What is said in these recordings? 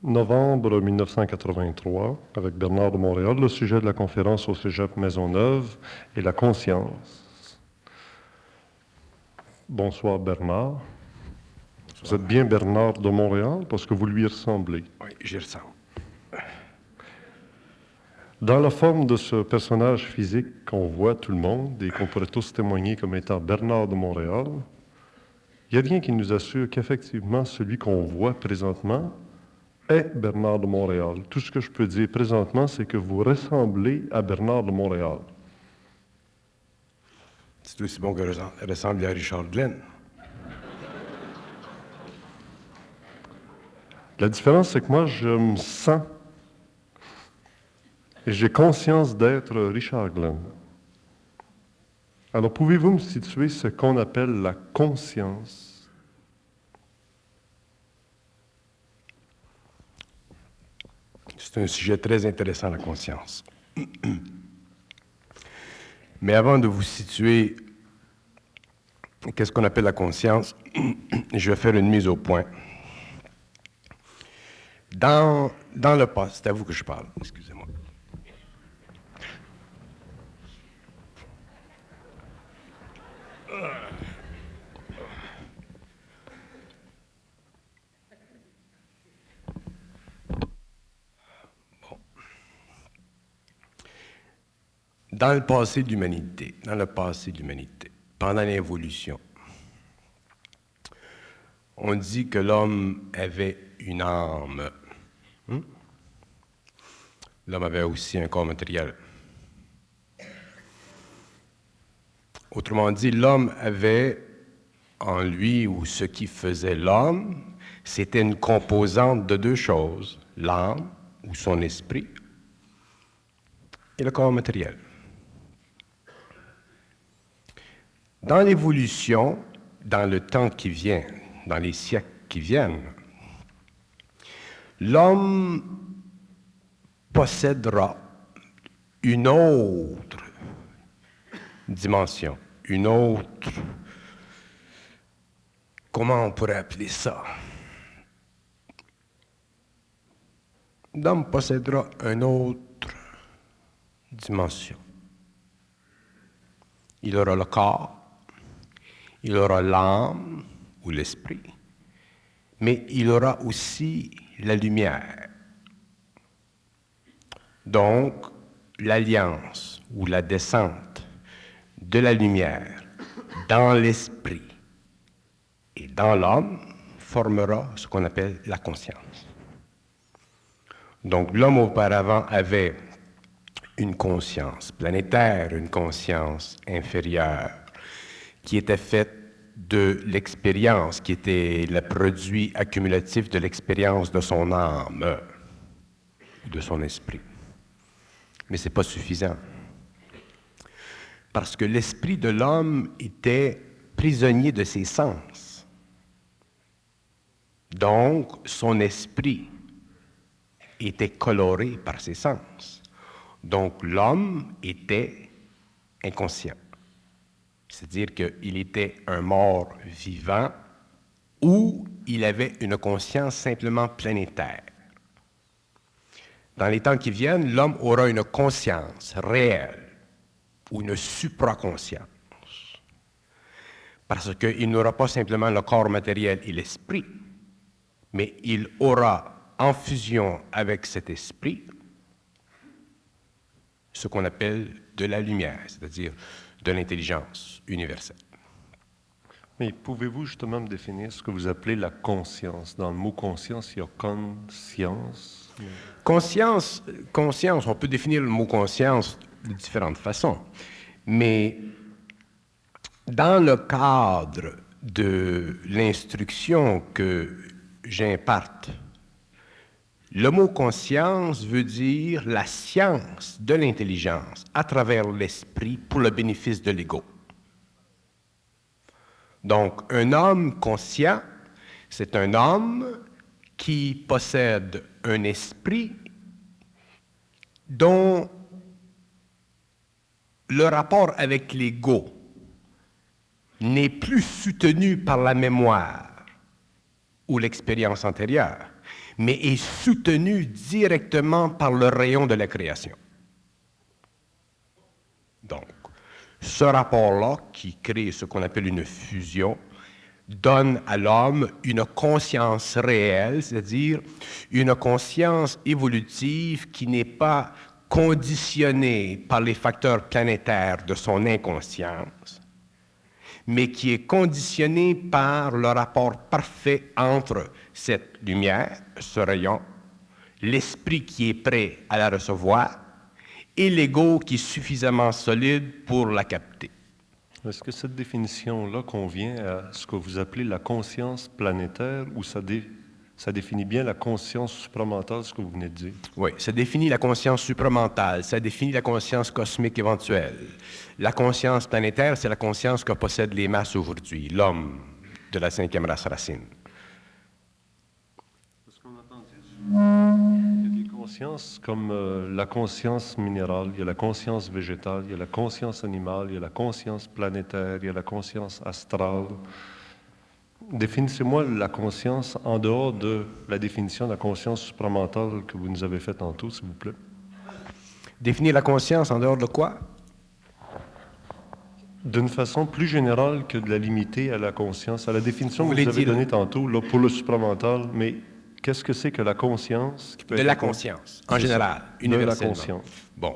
novembre 1983, avec Bernard de Montréal. Le sujet de la conférence au Cégep Maisonneuve est la conscience. Bonsoir Bernard. Bonsoir. Vous êtes bien Bernard de Montréal parce que vous lui ressemblez. Oui, j'y ressemble. Dans la forme de ce personnage physique qu'on voit tout le monde et qu'on pourrait tous témoigner comme étant Bernard de Montréal, il n'y a rien qui nous assure qu'effectivement celui qu'on voit présentement est Bernard de Montréal. Tout ce que je peux dire présentement, c'est que vous ressemblez à Bernard de Montréal. C'est aussi bon que ressemble à Richard Glenn. La différence, c'est que moi, je me sens et j'ai conscience d'être Richard Glenn. Alors, pouvez-vous me situer ce qu'on appelle la conscience? C'est un sujet très intéressant, la conscience. Mais avant de vous situer qu'est-ce qu'on appelle la conscience, je vais faire une mise au point. Dans le passé, c'est à vous que je parle, excusez-moi. Bon. Dans le passé de l'humanité, pendant l'évolution, on dit que l'homme avait une âme. L'homme avait aussi un corps matériel. Autrement dit, l'homme avait en lui, ou ce qui faisait l'homme, c'était une composante de deux choses, l'âme, ou son esprit, et le corps matériel. Dans l'évolution, dans le temps qui vient, dans les siècles qui viennent, l'homme possédera une autre dimension, une autre, comment on pourrait appeler ça? L'homme possédera une autre dimension. Il aura le corps, il aura l'âme ou l'esprit, mais il aura aussi la lumière. Donc, l'alliance ou la descente de la lumière dans l'esprit et dans l'homme formera ce qu'on appelle la conscience. Donc, l'homme auparavant avait une conscience planétaire, une conscience inférieure, qui était faite de l'expérience, qui était le produit accumulatif de l'expérience de son âme, de son esprit. Mais ce n'est pas suffisant. Parce que l'esprit de l'homme était prisonnier de ses sens. Donc, son esprit était coloré par ses sens. Donc, l'homme était inconscient. C'est-à-dire qu'il était un mort vivant ou il avait une conscience simplement planétaire. Dans les temps qui viennent, l'homme aura une conscience réelle ou une supraconscience. Parce qu'il n'aura pas simplement le corps matériel et l'esprit, mais il aura en fusion avec cet esprit ce qu'on appelle de la lumière, c'est-à-dire de l'intelligence universelle. Mais pouvez-vous justement me définir ce que vous appelez la conscience? Dans le mot conscience, il y a conscience. Conscience, on peut définir le mot conscience de différentes façons, mais dans le cadre de l'instruction que j'imparte, le mot conscience veut dire la science de l'intelligence à travers l'esprit pour le bénéfice de l'ego. Donc, un homme conscient, c'est un homme qui possède un esprit dont le rapport avec l'ego n'est plus soutenu par la mémoire ou l'expérience antérieure, mais est soutenu directement par le rayon de la création. Donc, ce rapport-là, qui crée ce qu'on appelle une fusion, donne à l'homme une conscience réelle, c'est-à-dire une conscience évolutive qui n'est pas conditionnée par les facteurs planétaires de son inconscience, mais qui est conditionnée par le rapport parfait entre cette lumière, ce rayon, l'esprit qui est prêt à la recevoir et l'ego qui est suffisamment solide pour la capter. Est-ce que cette définition-là convient à ce que vous appelez la conscience planétaire ou ça définit bien la conscience supramentale, ce que vous venez de dire? Oui, ça définit la conscience supramentale, ça définit la conscience cosmique éventuelle. La conscience planétaire, c'est la conscience que possèdent les masses aujourd'hui, l'homme de la 5e race racine. Parce qu'on entend dire il y a des consciences comme la conscience minérale, il y a la conscience végétale, il y a la conscience animale, il y a la conscience planétaire, il y a la conscience astrale. Définissez-moi la conscience en dehors de la définition de la conscience supramentale que vous nous avez faite tantôt, s'il vous plaît. Définir la conscience en dehors de quoi? D'une façon plus générale que de la limiter à la conscience, à la définition que vous avez dire donnée tantôt là, pour le supramental, mais qu'est-ce que c'est que la conscience? Qui peut de être la conscience, en général, universellement. De la conscience. Bon.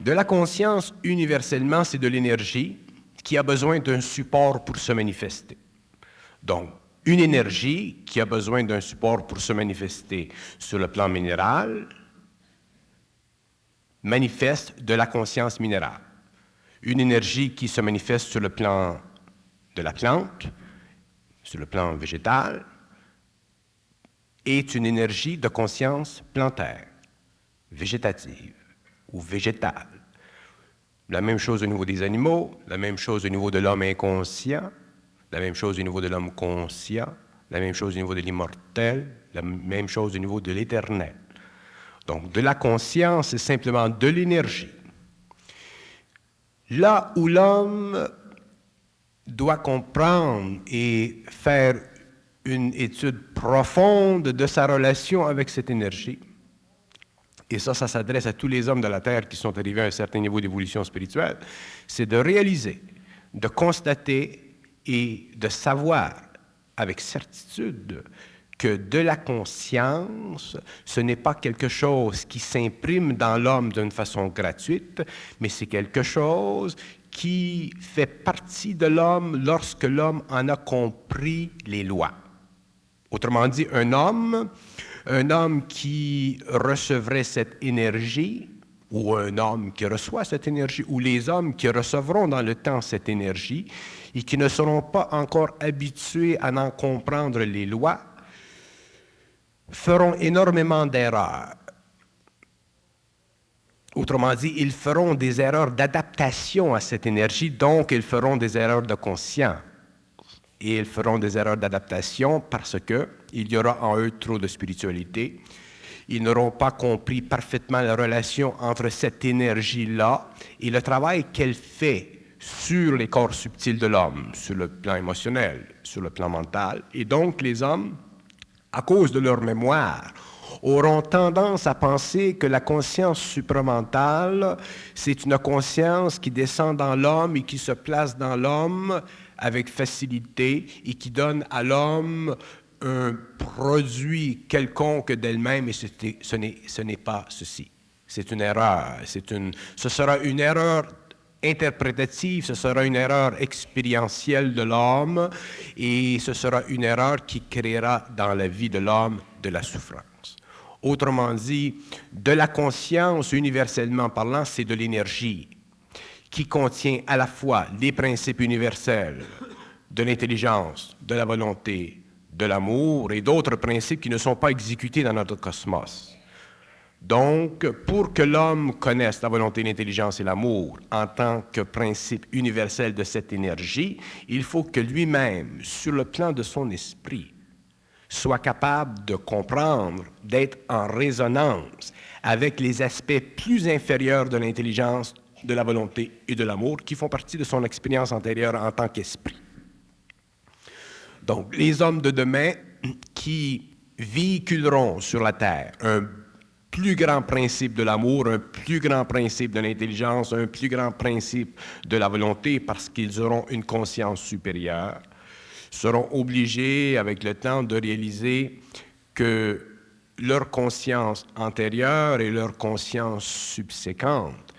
De la conscience, universellement, c'est de l'énergie qui a besoin d'un support pour se manifester. Donc, une énergie qui a besoin d'un support pour se manifester sur le plan minéral manifeste de la conscience minérale. Une énergie qui se manifeste sur le plan de la plante, sur le plan végétal, est une énergie de conscience plantaire, végétative ou végétale. La même chose au niveau des animaux, la même chose au niveau de l'homme inconscient, la même chose au niveau de l'homme conscient, la même chose au niveau de l'immortel, la même chose au niveau de l'éternel. Donc, de la conscience, c'est simplement de l'énergie. Là où l'homme doit comprendre et faire une étude profonde de sa relation avec cette énergie, et ça s'adresse à tous les hommes de la Terre qui sont arrivés à un certain niveau d'évolution spirituelle, c'est de réaliser, de constater et de savoir avec certitude que de la conscience, ce n'est pas quelque chose qui s'imprime dans l'homme d'une façon gratuite, mais c'est quelque chose qui fait partie de l'homme lorsque l'homme en a compris les lois. Autrement dit, un homme qui recevrait cette énergie, ou un homme qui reçoit cette énergie, ou les hommes qui recevront dans le temps cette énergie, et qui ne seront pas encore habitués à en comprendre les lois, feront énormément d'erreurs. Autrement dit, ils feront des erreurs d'adaptation à cette énergie, donc ils feront des erreurs de conscience. Et ils feront des erreurs d'adaptation parce qu'il y aura en eux trop de spiritualité. Ils n'auront pas compris parfaitement la relation entre cette énergie-là et le travail qu'elle fait sur les corps subtils de l'homme, sur le plan émotionnel, sur le plan mental. Et donc, les hommes, à cause de leur mémoire, auront tendance à penser que la conscience supramentale, c'est une conscience qui descend dans l'homme et qui se place dans l'homme avec facilité et qui donne à l'homme un produit quelconque d'elle-même, et ce n'est pas ceci. C'est une erreur. Ce sera une erreur interprétative, ce sera une erreur expérientielle de l'homme, et ce sera une erreur qui créera dans la vie de l'homme de la souffrance. Autrement dit, de la conscience, universellement parlant, c'est de l'énergie qui contient à la fois les principes universels de l'intelligence, de la volonté, de l'amour et d'autres principes qui ne sont pas exécutés dans notre cosmos. Donc, pour que l'homme connaisse la volonté, l'intelligence et l'amour en tant que principe universel de cette énergie, il faut que lui-même, sur le plan de son esprit, soit capable de comprendre, d'être en résonance avec les aspects plus inférieurs de l'intelligence, de la volonté et de l'amour qui font partie de son expérience antérieure en tant qu'esprit. Donc, les hommes de demain qui véhiculeront sur la Terre un plus grand principe de l'amour, un plus grand principe de l'intelligence, un plus grand principe de la volonté, parce qu'ils auront une conscience supérieure, seront obligés, avec le temps, de réaliser que leur conscience antérieure et leur conscience subséquente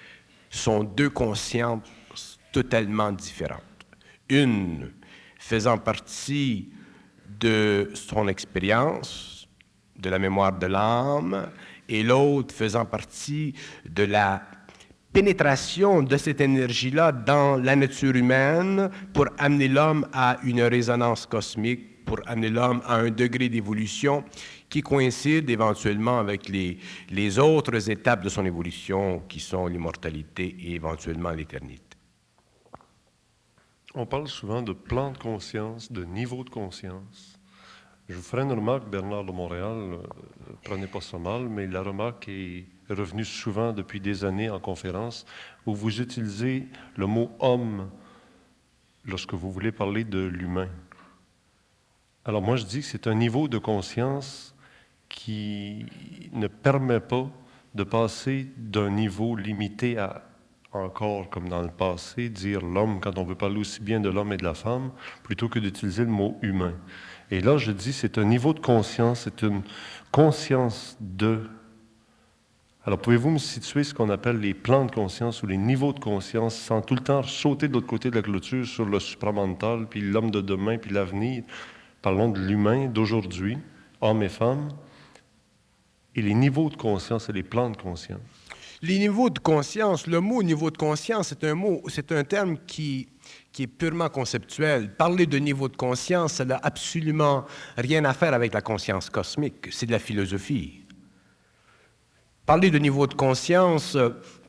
sont deux consciences totalement différentes. Une faisant partie de son expérience, de la mémoire de l'âme, et l'autre faisant partie de la pénétration de cette énergie-là dans la nature humaine pour amener l'homme à une résonance cosmique, pour amener l'homme à un degré d'évolution qui coïncide éventuellement avec les autres étapes de son évolution, qui sont l'immortalité et éventuellement l'éternité. On parle souvent de plan de conscience, de niveau de conscience. Je vous ferai une remarque, Bernard de Montréal, prenez pas ça mal, mais la remarque est revenue souvent depuis des années en conférence, où vous utilisez le mot « homme » lorsque vous voulez parler de l'humain. Alors moi, je dis que c'est un niveau de conscience qui ne permet pas de passer d'un niveau limité à encore, comme dans le passé, dire l'homme quand on veut parler aussi bien de l'homme et de la femme, plutôt que d'utiliser le mot humain. Et là, je dis, c'est un niveau de conscience, c'est une conscience de... Alors, pouvez-vous me situer ce qu'on appelle les plans de conscience ou les niveaux de conscience sans tout le temps sauter de l'autre côté de la clôture sur le supramental, puis l'homme de demain, puis l'avenir? Parlons de l'humain d'aujourd'hui, hommes et femmes, et les niveaux de conscience et les plans de conscience. Les niveaux de conscience, le mot niveau de conscience, c'est un terme qui est purement conceptuel. Parler de niveau de conscience, ça n'a absolument rien à faire avec la conscience cosmique. C'est de la philosophie. Parler de niveau de conscience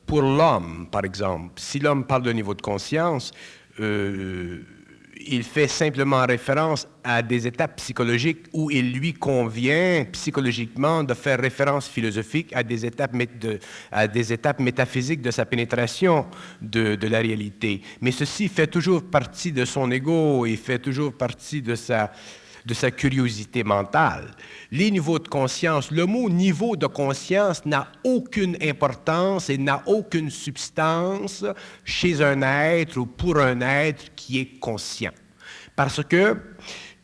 pour l'homme, par exemple. Si l'homme parle de niveau de conscience, il fait simplement référence à des étapes psychologiques où il lui convient psychologiquement de faire référence philosophique à des étapes métaphysiques de sa pénétration de la réalité. Mais ceci fait toujours partie de son ego et fait toujours partie de sa curiosité mentale. Les niveaux de conscience, le mot niveau de conscience n'a aucune importance et n'a aucune substance chez un être ou pour un être qui est conscient. Parce que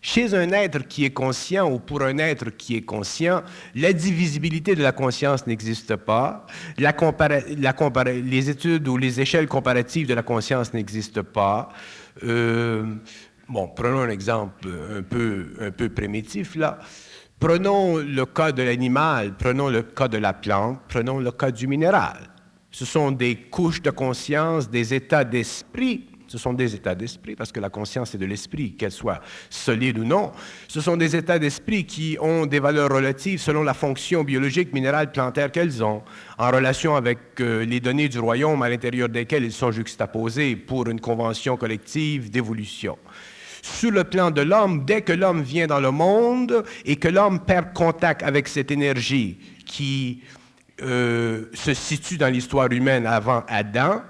chez un être qui est conscient ou pour un être qui est conscient, la divisibilité de la conscience n'existe pas, les études ou les échelles comparatives de la conscience n'existent pas. Bon, prenons un exemple un peu primitif, là. Prenons le cas de l'animal, prenons le cas de la plante, prenons le cas du minéral. Ce sont des couches de conscience, des états d'esprit. Ce sont des états d'esprit, parce que la conscience est de l'esprit, qu'elle soit solide ou non. Ce sont des états d'esprit qui ont des valeurs relatives selon la fonction biologique, minérale, plantaire qu'elles ont, en relation avec les données du royaume à l'intérieur desquelles ils sont juxtaposés pour une convention collective d'évolution. Sur le plan de l'homme, dès que l'homme vient dans le monde et que l'homme perd contact avec cette énergie qui se situe dans l'histoire humaine avant Adam,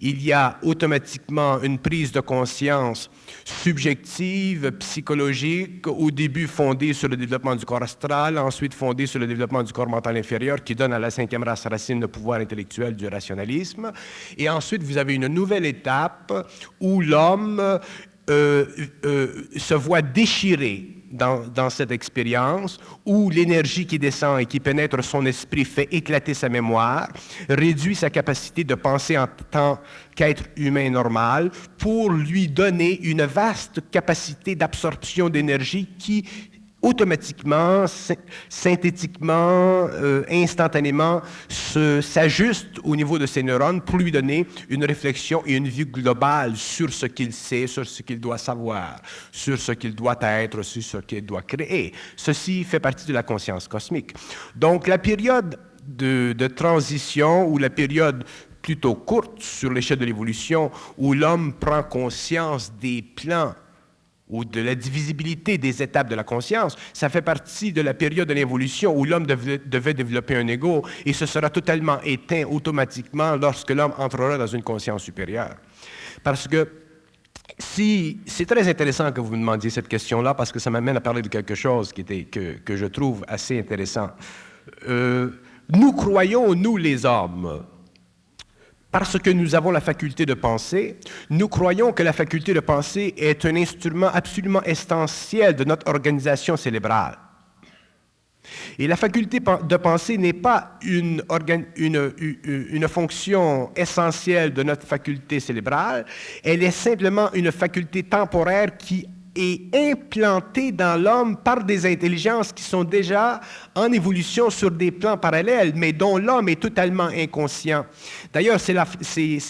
il y a automatiquement une prise de conscience subjective, psychologique, au début fondée sur le développement du corps astral, ensuite fondée sur le développement du corps mental inférieur, qui donne à la cinquième race racine le pouvoir intellectuel du rationalisme. Et ensuite, vous avez une nouvelle étape où l'homme se voit déchiré dans cette expérience où l'énergie qui descend et qui pénètre son esprit fait éclater sa mémoire, réduit sa capacité de penser en tant qu'être humain normal pour lui donner une vaste capacité d'absorption d'énergie qui automatiquement, synthétiquement, instantanément, s'ajuste au niveau de ses neurones pour lui donner une réflexion et une vue globale sur ce qu'il sait, sur ce qu'il doit savoir, sur ce qu'il doit être, sur ce qu'il doit créer. Ceci fait partie de la conscience cosmique. Donc, la période de transition ou la période plutôt courte sur l'échelle de l'évolution où l'homme prend conscience des plans ou de la divisibilité des étapes de la conscience, ça fait partie de la période de l'évolution où l'homme devait développer un ego et ce sera totalement éteint automatiquement lorsque l'homme entrera dans une conscience supérieure. Parce que C'est très intéressant que vous me demandiez cette question-là parce que ça m'amène à parler de quelque chose que je trouve assez intéressant. Nous croyons, nous les hommes, parce que nous avons la faculté de penser, nous croyons que la faculté de penser est un instrument absolument essentiel de notre organisation cérébrale. Et la faculté de penser n'est pas une fonction essentielle de notre faculté cérébrale, elle est simplement une faculté temporaire qui est implantée dans l'homme par des intelligences qui sont déjà en évolution sur des plans parallèles, mais dont l'homme est totalement inconscient. D'ailleurs, c'est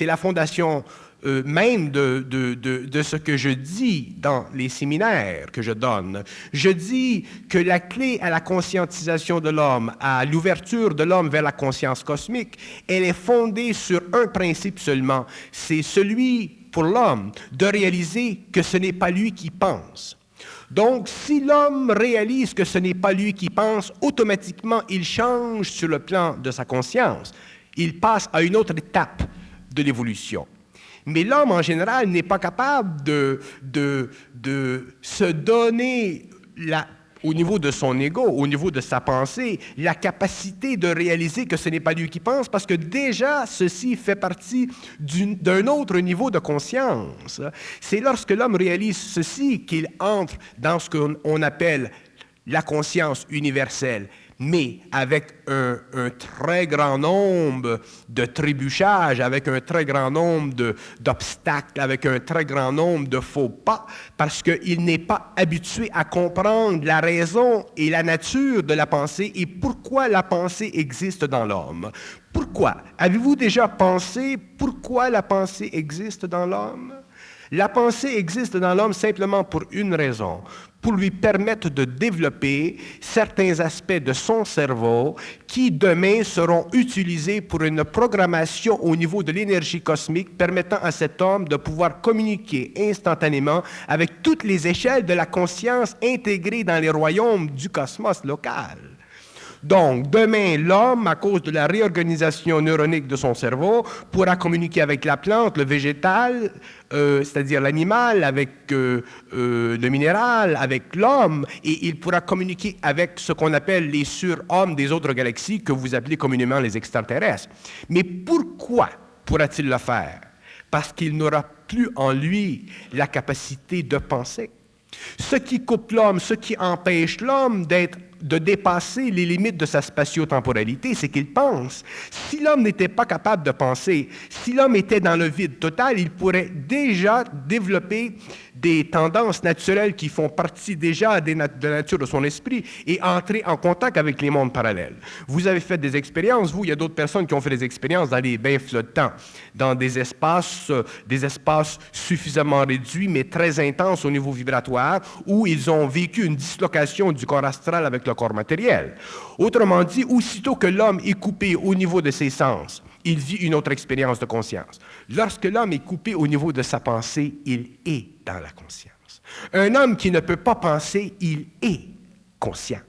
la fondation même de ce que je dis dans les séminaires que je donne. Je dis que la clé à la conscientisation de l'homme, à l'ouverture de l'homme vers la conscience cosmique, elle est fondée sur un principe seulement, c'est celui pour l'homme de réaliser que ce n'est pas lui qui pense. Donc, si l'homme réalise que ce n'est pas lui qui pense, automatiquement, il change sur le plan de sa conscience. Il passe à une autre étape de l'évolution. Mais l'homme, en général, n'est pas capable de se donner, au niveau de son ego, au niveau de sa pensée, la capacité de réaliser que ce n'est pas lui qui pense, parce que déjà, ceci fait partie d'un autre niveau de conscience. C'est lorsque l'homme réalise ceci qu'il entre dans ce qu'on appelle la conscience universelle, mais avec un très grand nombre de trébuchages, avec un très grand nombre d'obstacles, avec un très grand nombre de faux pas, parce qu'il n'est pas habitué à comprendre la raison et la nature de la pensée et pourquoi la pensée existe dans l'homme. Pourquoi? Avez-vous déjà pensé pourquoi la pensée existe dans l'homme? La pensée existe dans l'homme simplement pour une raison, pour lui permettre de développer certains aspects de son cerveau qui, demain, seront utilisés pour une programmation au niveau de l'énergie cosmique permettant à cet homme de pouvoir communiquer instantanément avec toutes les échelles de la conscience intégrées dans les royaumes du cosmos local. Donc, demain, l'homme, à cause de la réorganisation neuronique de son cerveau, pourra communiquer avec la plante, le végétal, c'est-à-dire l'animal, avec le minéral, avec l'homme, et il pourra communiquer avec ce qu'on appelle les surhommes des autres galaxies, que vous appelez communément les extraterrestres. Mais pourquoi pourra-t-il le faire? Parce qu'il n'aura plus en lui la capacité de penser. Ce qui coupe l'homme, ce qui empêche l'homme de dépasser les limites de sa spatio-temporalité, c'est qu'il pense. Si l'homme n'était pas capable de penser, si l'homme était dans le vide total, il pourrait déjà développer des tendances naturelles qui font partie déjà de la nature de son esprit et entrer en contact avec les mondes parallèles. Vous avez fait des expériences, vous, il y a d'autres personnes qui ont fait des expériences dans les bains flottants, dans des espaces suffisamment réduits, mais très intenses au niveau vibratoire, où ils ont vécu une dislocation du corps astral avec le corps matériel. Autrement dit, aussitôt que l'homme est coupé au niveau de ses sens, il vit une autre expérience de conscience. Lorsque l'homme est coupé au niveau de sa pensée, il est dans la conscience. Un homme qui ne peut pas penser, il est conscient.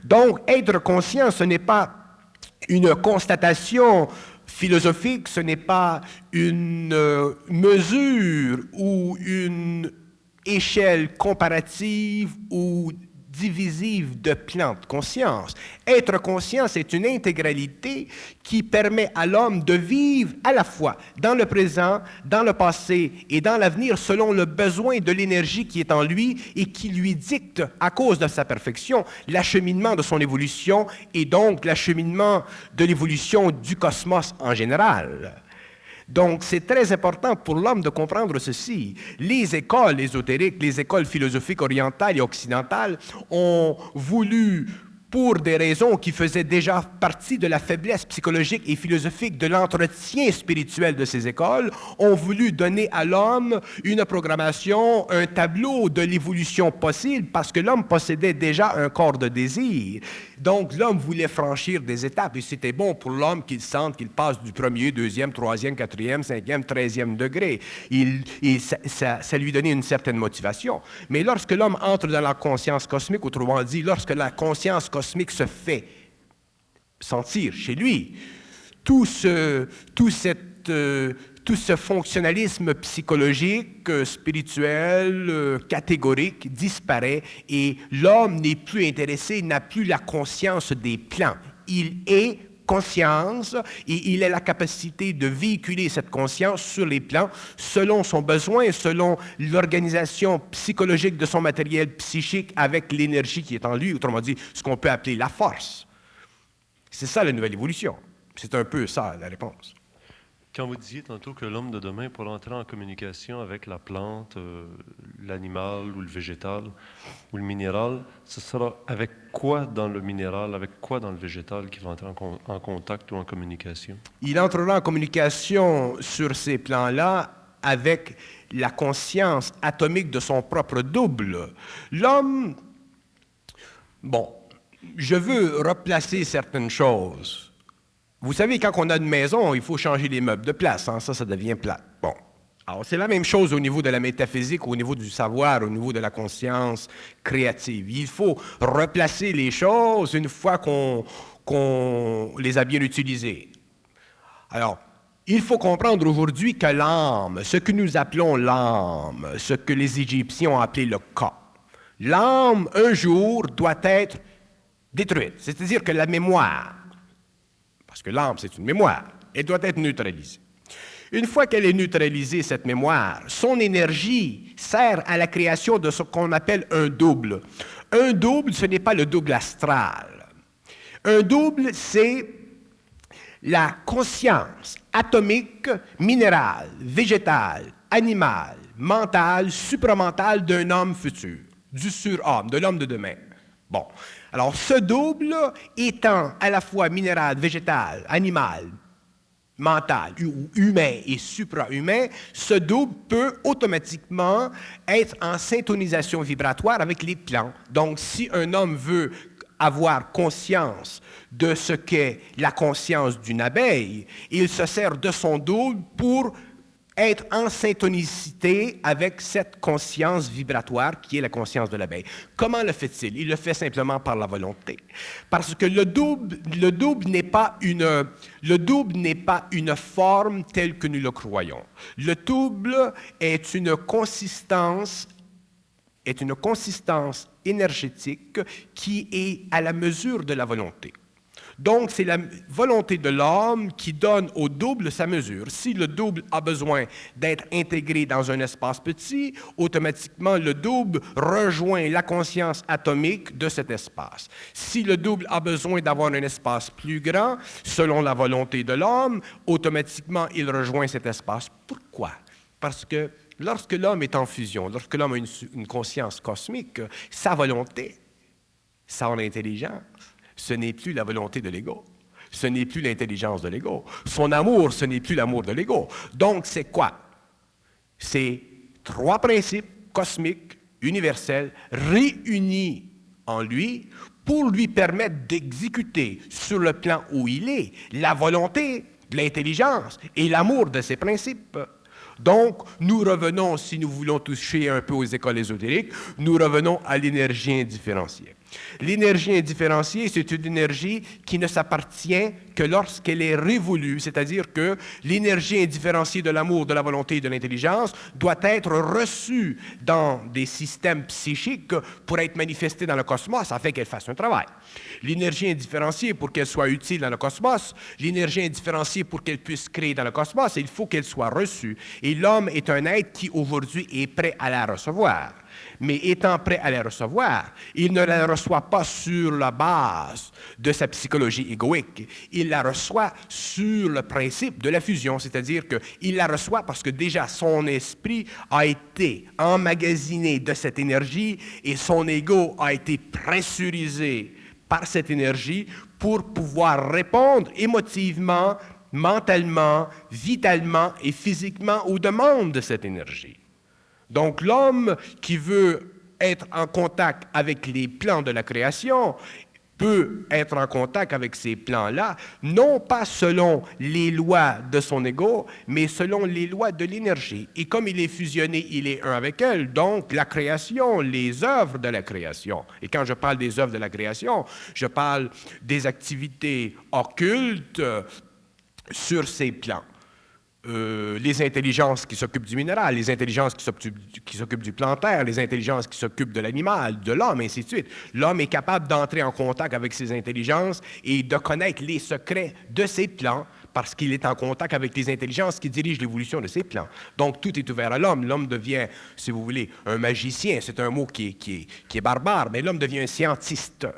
Donc, être conscient, ce n'est pas une constatation philosophique, ce n'est pas une mesure ou une échelle comparative ou divisive de plans de conscience. Être conscient, c'est une intégralité qui permet à l'homme de vivre à la fois dans le présent, dans le passé et dans l'avenir selon le besoin de l'énergie qui est en lui et qui lui dicte, à cause de sa perfection, l'acheminement de son évolution et donc l'acheminement de l'évolution du cosmos en général. Donc, c'est très important pour l'homme de comprendre ceci. Les écoles ésotériques, les écoles philosophiques orientales et occidentales ont voulu, pour des raisons qui faisaient déjà partie de la faiblesse psychologique et philosophique de l'entretien spirituel de ces écoles, ont voulu donner à l'homme une programmation, un tableau de l'évolution possible, parce que l'homme possédait déjà un corps de désir. Donc, l'homme voulait franchir des étapes, et c'était bon pour l'homme qu'il sente qu'il passe du premier, deuxième, troisième, quatrième, cinquième, 13e degré. Ça lui donnait une certaine motivation. Mais lorsque l'homme entre dans la conscience cosmique, autrement dit, lorsque la conscience cosmique se fait sentir chez lui, toute tout ce fonctionnalisme psychologique, spirituel, catégorique disparaît et l'homme n'est plus intéressé, n'a plus la conscience des plans. Il est conscience et il a la capacité de véhiculer cette conscience sur les plans selon son besoin, selon l'organisation psychologique de son matériel psychique avec l'énergie qui est en lui, autrement dit, ce qu'on peut appeler la force. C'est ça la nouvelle évolution. C'est un peu ça la réponse. Quand vous disiez tantôt que l'homme de demain pourra entrer en communication avec la plante, l'animal ou le végétal ou le minéral, ce sera avec quoi dans le minéral, avec quoi dans le végétal qui va entrer en contact ou en communication? Il entrera en communication sur ces plans-là avec la conscience atomique de son propre double. L'homme, bon, je veux replacer certaines choses. Vous savez, quand on a une maison, il faut changer les meubles de place. Hein? Ça devient plate. Bon. Alors, c'est la même chose au niveau de la métaphysique, au niveau du savoir, au niveau de la conscience créative. Il faut replacer les choses une fois qu'on les a bien utilisées. Alors, il faut comprendre aujourd'hui que l'âme, ce que nous appelons l'âme, ce que les Égyptiens ont appelé le ka, l'âme, un jour, doit être détruite. C'est-à-dire que la mémoire, parce que l'âme, c'est une mémoire, elle doit être neutralisée. Une fois qu'elle est neutralisée, cette mémoire, son énergie sert à la création de ce qu'on appelle un double. Un double, ce n'est pas le double astral. Un double, c'est la conscience atomique, minérale, végétale, animale, mentale, supramentale d'un homme futur, du surhomme, de l'homme de demain. Bon, alors ce double étant à la fois minéral, végétal, animal, mental, humain et suprahumain, ce double peut automatiquement être en syntonisation vibratoire avec les plans. Donc, si un homme veut avoir conscience de ce qu'est la conscience d'une abeille, il se sert de son double pour être en syntonicité avec cette conscience vibratoire qui est la conscience de l'abeille. Comment le fait-il? Il le fait simplement par la volonté. Parce que le double n'est pas une forme telle que nous le croyons. Le double est une consistance énergétique qui est à la mesure de la volonté. Donc, c'est la volonté de l'homme qui donne au double sa mesure. Si le double a besoin d'être intégré dans un espace petit, automatiquement, le double rejoint la conscience atomique de cet espace. Si le double a besoin d'avoir un espace plus grand, selon la volonté de l'homme, automatiquement, il rejoint cet espace. Pourquoi? Parce que lorsque l'homme est en fusion, lorsque l'homme a une conscience cosmique, sa volonté, son intelligence, ce n'est plus la volonté de l'ego. Ce n'est plus l'intelligence de l'ego. Son amour, ce n'est plus l'amour de l'ego. Donc, c'est quoi? C'est trois principes cosmiques, universels, réunis en lui pour lui permettre d'exécuter sur le plan où il est la volonté, l'intelligence et l'amour de ces principes. Donc, nous revenons, si nous voulons toucher un peu aux écoles ésotériques, nous revenons à l'énergie indifférenciée. L'énergie indifférenciée, c'est une énergie qui ne s'appartient que lorsqu'elle est révolue, c'est-à-dire que l'énergie indifférenciée de l'amour, de la volonté et de l'intelligence doit être reçue dans des systèmes psychiques pour être manifestée dans le cosmos afin qu'elle fasse un travail. L'énergie indifférenciée, pour qu'elle soit utile dans le cosmos, l'énergie indifférenciée, pour qu'elle puisse créer dans le cosmos, il faut qu'elle soit reçue. Et l'homme est un être qui, aujourd'hui, est prêt à la recevoir. Mais étant prêt à la recevoir, il ne la reçoit pas sur la base de sa psychologie égoïque. Il la reçoit sur le principe de la fusion, c'est-à-dire qu'il la reçoit parce que déjà son esprit a été emmagasiné de cette énergie et son ego a été pressurisé par cette énergie pour pouvoir répondre émotivement, mentalement, vitalement et physiquement aux demandes de cette énergie. Donc, l'homme qui veut être en contact avec les plans de la création peut être en contact avec ces plans-là, non pas selon les lois de son ego, mais selon les lois de l'énergie. Et comme il est fusionné, il est un avec elle, donc la création, les œuvres de la création. Et quand je parle des œuvres de la création, je parle des activités occultes sur ces plans. les intelligences qui s'occupent du minéral, les intelligences qui s'occupent du plantaire, les intelligences qui s'occupent de l'animal, de l'homme, ainsi de suite. L'homme est capable d'entrer en contact avec ces intelligences et de connaître les secrets de ces plans parce qu'il est en contact avec les intelligences qui dirigent l'évolution de ces plans. Donc, tout est ouvert à l'homme. L'homme devient, si vous voulez, un magicien. C'est un mot qui est barbare, mais l'homme devient un scientiste.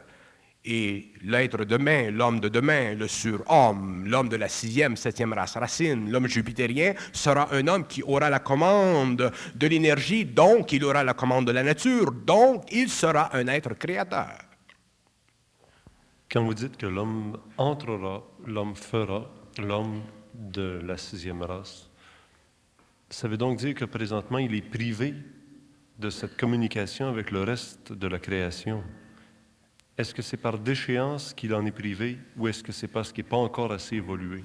Et l'être de demain, l'homme de demain, le surhomme, l'homme de la 6e, 7e race racine, l'homme jupitérien, sera un homme qui aura la commande de l'énergie, donc il aura la commande de la nature, donc il sera un être créateur. Quand vous dites que l'homme entrera, l'homme fera, l'homme de la 6e race, ça veut donc dire que présentement, il est privé de cette communication avec le reste de la création. Est-ce que c'est par déchéance qu'il en est privé ou est-ce que c'est parce qu'il n'est pas encore assez évolué?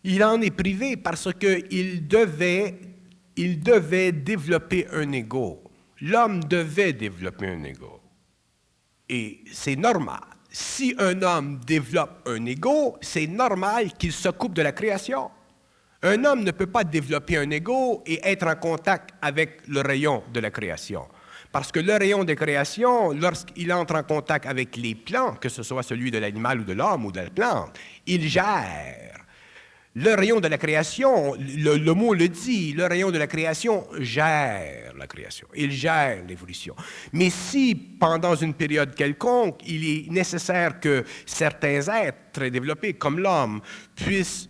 Il en est privé parce qu'il devait développer un ego. L'homme devait développer un ego. Et c'est normal. Si un homme développe un ego, c'est normal qu'il se coupe de la création. Un homme ne peut pas développer un ego et être en contact avec le rayon de la création. Parce que le rayon de création, lorsqu'il entre en contact avec les plans, que ce soit celui de l'animal ou de l'homme ou de la plante, il gère. Le rayon de la création, le mot le dit, le rayon de la création gère la création, il gère l'évolution. Mais si, pendant une période quelconque, il est nécessaire que certains êtres très développés, comme l'homme, puissent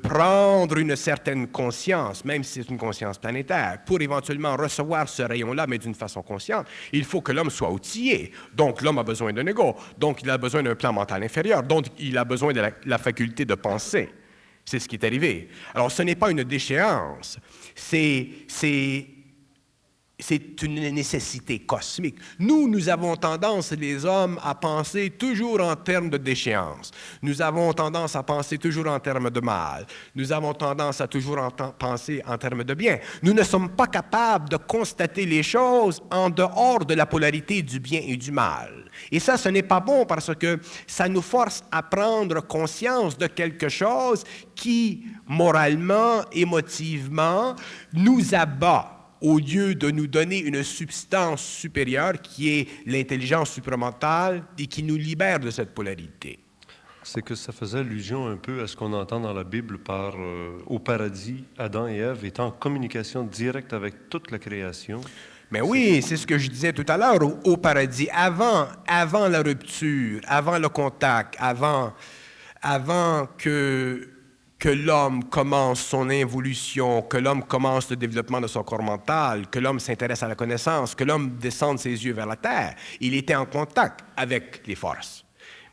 prendre une certaine conscience, même si c'est une conscience planétaire, pour éventuellement recevoir ce rayon-là, mais d'une façon consciente, il faut que l'homme soit outillé. Donc, l'homme a besoin d'un ego. Donc, il a besoin d'un plan mental inférieur. Donc, il a besoin de la faculté de penser. C'est ce qui est arrivé. Alors, ce n'est pas une déchéance. C'est une nécessité cosmique. Nous avons tendance, les hommes, à penser toujours en termes de déchéance. Nous avons tendance à penser toujours en termes de mal. Nous avons tendance à toujours penser en termes de bien. Nous ne sommes pas capables de constater les choses en dehors de la polarité du bien et du mal. Et ça, ce n'est pas bon parce que ça nous force à prendre conscience de quelque chose qui, moralement, émotivement, nous abat, au lieu de nous donner une substance supérieure qui est l'intelligence supramentale et qui nous libère de cette polarité. C'est que ça faisait allusion un peu à ce qu'on entend dans la Bible par au paradis, Adam et Ève étant en communication directe avec toute la création. Mais oui, c'est ce que je disais tout à l'heure, au paradis, avant la rupture, avant le contact, avant que l'homme commence son involution, que l'homme commence le développement de son corps mental, que l'homme s'intéresse à la connaissance, que l'homme descende ses yeux vers la terre, il était en contact avec les forces.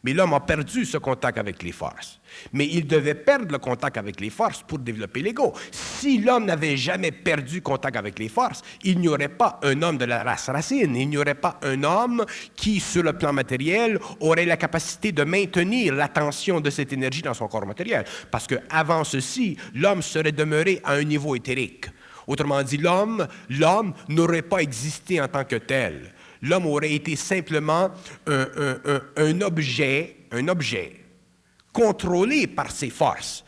Mais l'homme a perdu ce contact avec les forces. Mais il devait perdre le contact avec les forces pour développer l'ego. Si l'homme n'avait jamais perdu contact avec les forces, il n'y aurait pas un homme de la race racine. Il n'y aurait pas un homme qui, sur le plan matériel, aurait la capacité de maintenir l'attention de cette énergie dans son corps matériel. Parce qu'avant ceci, l'homme serait demeuré à un niveau éthérique. Autrement dit, l'homme n'aurait pas existé en tant que tel. L'homme aurait été simplement un objet contrôlé par ses forces.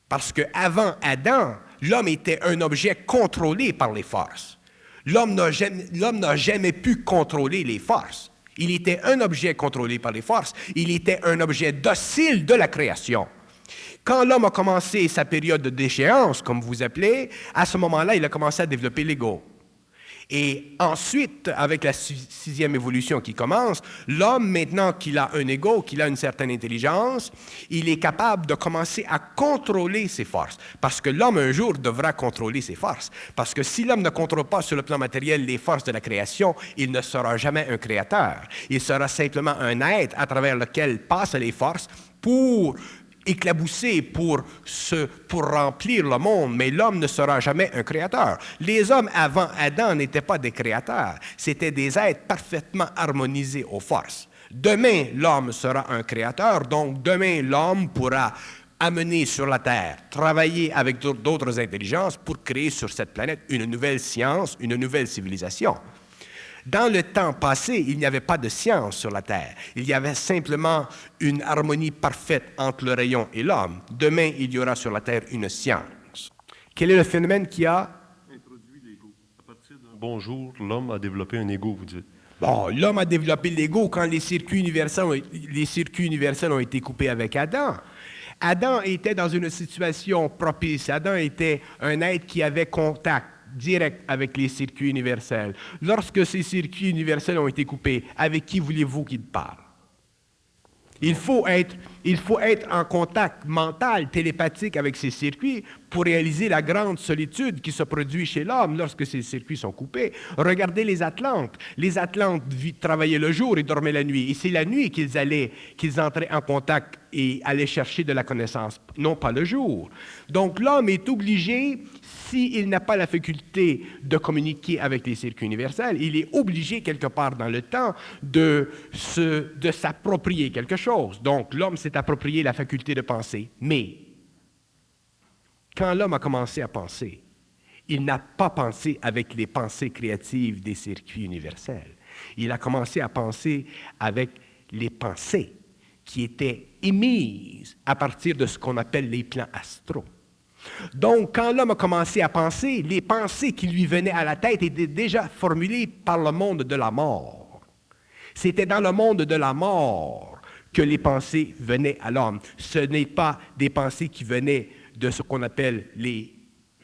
Parce qu'avant Adam, l'homme était un objet contrôlé par les forces. L'homme n'a jamais pu contrôler les forces. Il était un objet contrôlé par les forces. Il était un objet docile de la création. Quand l'homme a commencé sa période de déchéance, comme vous appelez, à ce moment-là, il a commencé à développer l'ego. Et ensuite, avec la 6e évolution qui commence, l'homme, maintenant qu'il a un ego, qu'il a une certaine intelligence, il est capable de commencer à contrôler ses forces. Parce que l'homme, un jour, devra contrôler ses forces. Parce que si l'homme ne contrôle pas sur le plan matériel les forces de la création, il ne sera jamais un créateur. Il sera simplement un être à travers lequel passent les forces pour éclabousser, pour remplir le monde, mais l'homme ne sera jamais un créateur. Les hommes avant Adam n'étaient pas des créateurs, c'étaient des êtres parfaitement harmonisés aux forces. Demain, l'homme sera un créateur, donc demain, l'homme pourra amener sur la Terre, travailler avec d'autres intelligences pour créer sur cette planète une nouvelle science, une nouvelle civilisation. Dans le temps passé, il n'y avait pas de science sur la Terre. Il y avait simplement une harmonie parfaite entre le rayon et l'homme. Demain, il y aura sur la Terre une science. Quel est le phénomène qui a introduit l'ego? À partir d'un bon jour, l'homme a développé un ego, vous dites. Bon, l'homme a développé l'ego quand les circuits universels ont été coupés avec Adam. Adam était dans une situation propice. Adam était un être qui avait contact direct avec les circuits universels. Lorsque ces circuits universels ont été coupés, avec qui voulez-vous qu'il parle? Il faut être en contact mental, télépathique avec ces circuits pour réaliser la grande solitude qui se produit chez l'homme lorsque ces circuits sont coupés. Regardez les Atlantes. Les Atlantes travaillaient le jour et dormaient la nuit. Et c'est la nuit qu'ils entraient en contact et allaient chercher de la connaissance, non pas le jour. Donc l'homme est obligé, s'il n'a pas la faculté de communiquer avec les circuits universels, il est obligé quelque part dans le temps de s'approprier quelque chose. Donc l'homme s'est approprié la faculté de penser. Mais quand l'homme a commencé à penser, il n'a pas pensé avec les pensées créatives des circuits universels. Il a commencé à penser avec les pensées qui étaient émises à partir de ce qu'on appelle les plans astraux. Donc, quand l'homme a commencé à penser, les pensées qui lui venaient à la tête étaient déjà formulées par le monde de la mort. C'était dans le monde de la mort que les pensées venaient à l'homme. Ce n'est pas des pensées qui venaient de ce qu'on appelle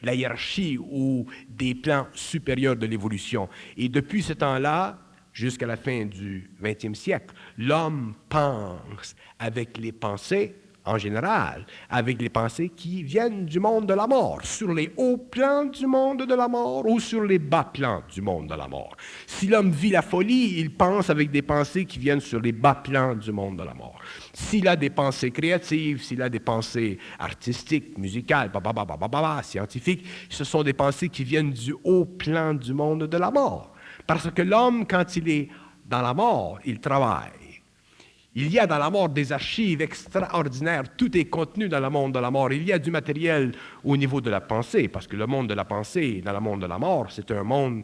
la hiérarchie ou des plans supérieurs de l'évolution. Et depuis ce temps-là, jusqu'à la fin du 20e siècle, l'homme pense avec les pensées, en général, avec les pensées qui viennent du monde de la mort, sur les hauts plans du monde de la mort ou sur les bas plans du monde de la mort. Si l'homme vit la folie, il pense avec des pensées qui viennent sur les bas plans du monde de la mort. S'il a des pensées créatives, s'il a des pensées artistiques, musicales, scientifiques, ce sont des pensées qui viennent du haut plan du monde de la mort. Parce que l'homme, quand il est dans la mort, il travaille. Il y a dans la mort des archives extraordinaires. Tout est contenu dans le monde de la mort. Il y a du matériel au niveau de la pensée, parce que le monde de la pensée dans le monde de la mort, c'est un monde...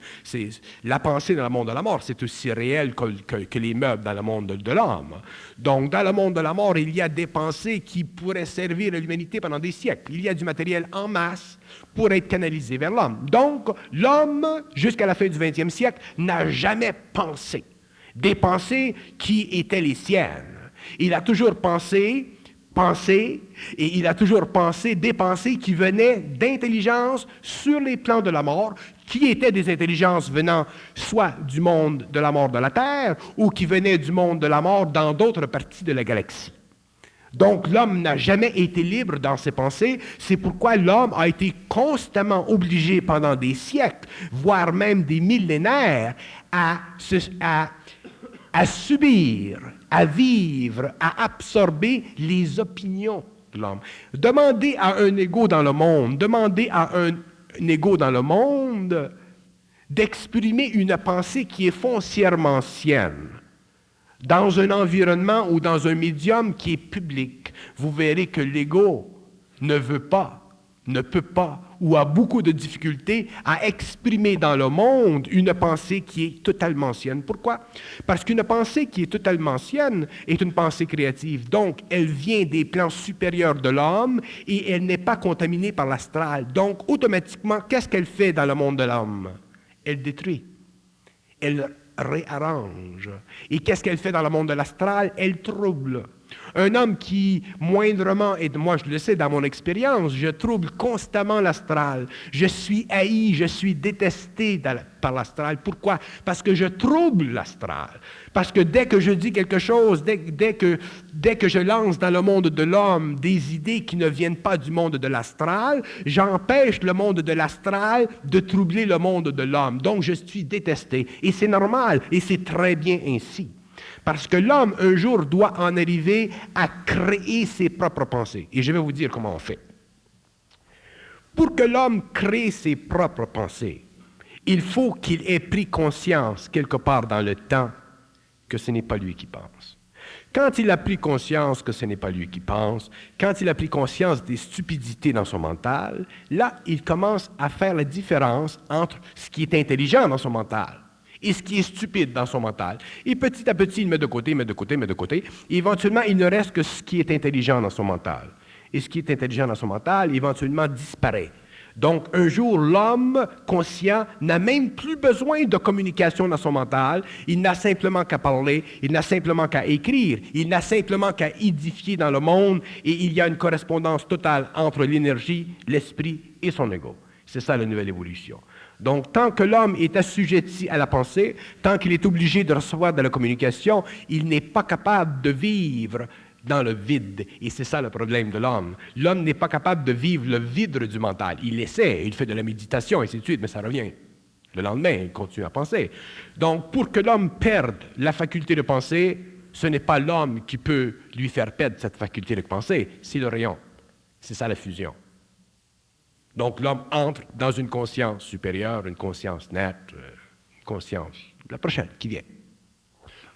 La pensée dans le monde de la mort, c'est aussi réel que les meubles dans le monde de l'homme. Donc, dans le monde de la mort, il y a des pensées qui pourraient servir à l'humanité pendant des siècles. Il y a du matériel en masse pour être canalisé vers l'homme. Donc, l'homme, jusqu'à la fin du 20e siècle, n'a jamais pensé des pensées qui étaient les siennes. Il a toujours pensé, et il a toujours pensé des pensées qui venaient d'intelligences sur les plans de la mort, qui étaient des intelligences venant soit du monde de la mort de la Terre, ou qui venaient du monde de la mort dans d'autres parties de la galaxie. Donc, l'homme n'a jamais été libre dans ses pensées. C'est pourquoi l'homme a été constamment obligé pendant des siècles, voire même des millénaires, à subir, à vivre, à absorber les opinions de l'homme. Demandez à un égo dans le monde, d'exprimer une pensée qui est foncièrement sienne. Dans un environnement ou dans un médium qui est public, vous verrez que l'ego ne veut pas, ne peut pas, ou a beaucoup de difficultés à exprimer dans le monde une pensée qui est totalement sienne. Pourquoi? Parce qu'une pensée qui est totalement sienne est une pensée créative. Donc, elle vient des plans supérieurs de l'homme et elle n'est pas contaminée par l'astral. Donc, automatiquement, qu'est-ce qu'elle fait dans le monde de l'homme? Elle détruit. Elle réarrange. Et qu'est-ce qu'elle fait dans le monde de l'astral? Elle trouble. Un homme qui, moindrement, et moi je le sais dans mon expérience, je trouble constamment l'astral. Je suis haï, je suis détesté par l'astral. Pourquoi? Parce que je trouble l'astral. Parce que dès que je dis quelque chose, dès que je lance dans le monde de l'homme des idées qui ne viennent pas du monde de l'astral, j'empêche le monde de l'astral de troubler le monde de l'homme. Donc je suis détesté. Et c'est normal, et c'est très bien ainsi. Parce que l'homme, un jour, doit en arriver à créer ses propres pensées. Et je vais vous dire comment on fait. Pour que l'homme crée ses propres pensées, il faut qu'il ait pris conscience, quelque part dans le temps, que ce n'est pas lui qui pense. Quand il a pris conscience que ce n'est pas lui qui pense, quand il a pris conscience des stupidités dans son mental, là, il commence à faire la différence entre ce qui est intelligent dans son mental et ce qui est stupide dans son mental. Et petit à petit, il met de côté, met de côté, met de côté. Et éventuellement, il ne reste que ce qui est intelligent dans son mental. Et ce qui est intelligent dans son mental, éventuellement, disparaît. Donc, un jour, l'homme conscient n'a même plus besoin de communication dans son mental. Il n'a simplement qu'à parler, il n'a simplement qu'à écrire, il n'a simplement qu'à édifier dans le monde et il y a une correspondance totale entre l'énergie, l'esprit et son ego. C'est ça la nouvelle évolution. Donc, tant que l'homme est assujetti à la pensée, tant qu'il est obligé de recevoir de la communication, il n'est pas capable de vivre dans le vide. Et c'est ça le problème de l'homme. L'homme n'est pas capable de vivre le vide du mental. Il essaie, il fait de la méditation, et ainsi de suite, mais ça revient. Le lendemain, il continue à penser. Donc, pour que l'homme perde la faculté de penser, ce n'est pas l'homme qui peut lui faire perdre cette faculté de penser, c'est le rayon. C'est ça la fusion. Donc, l'homme entre dans une conscience supérieure, une conscience nette, une conscience, la prochaine qui vient.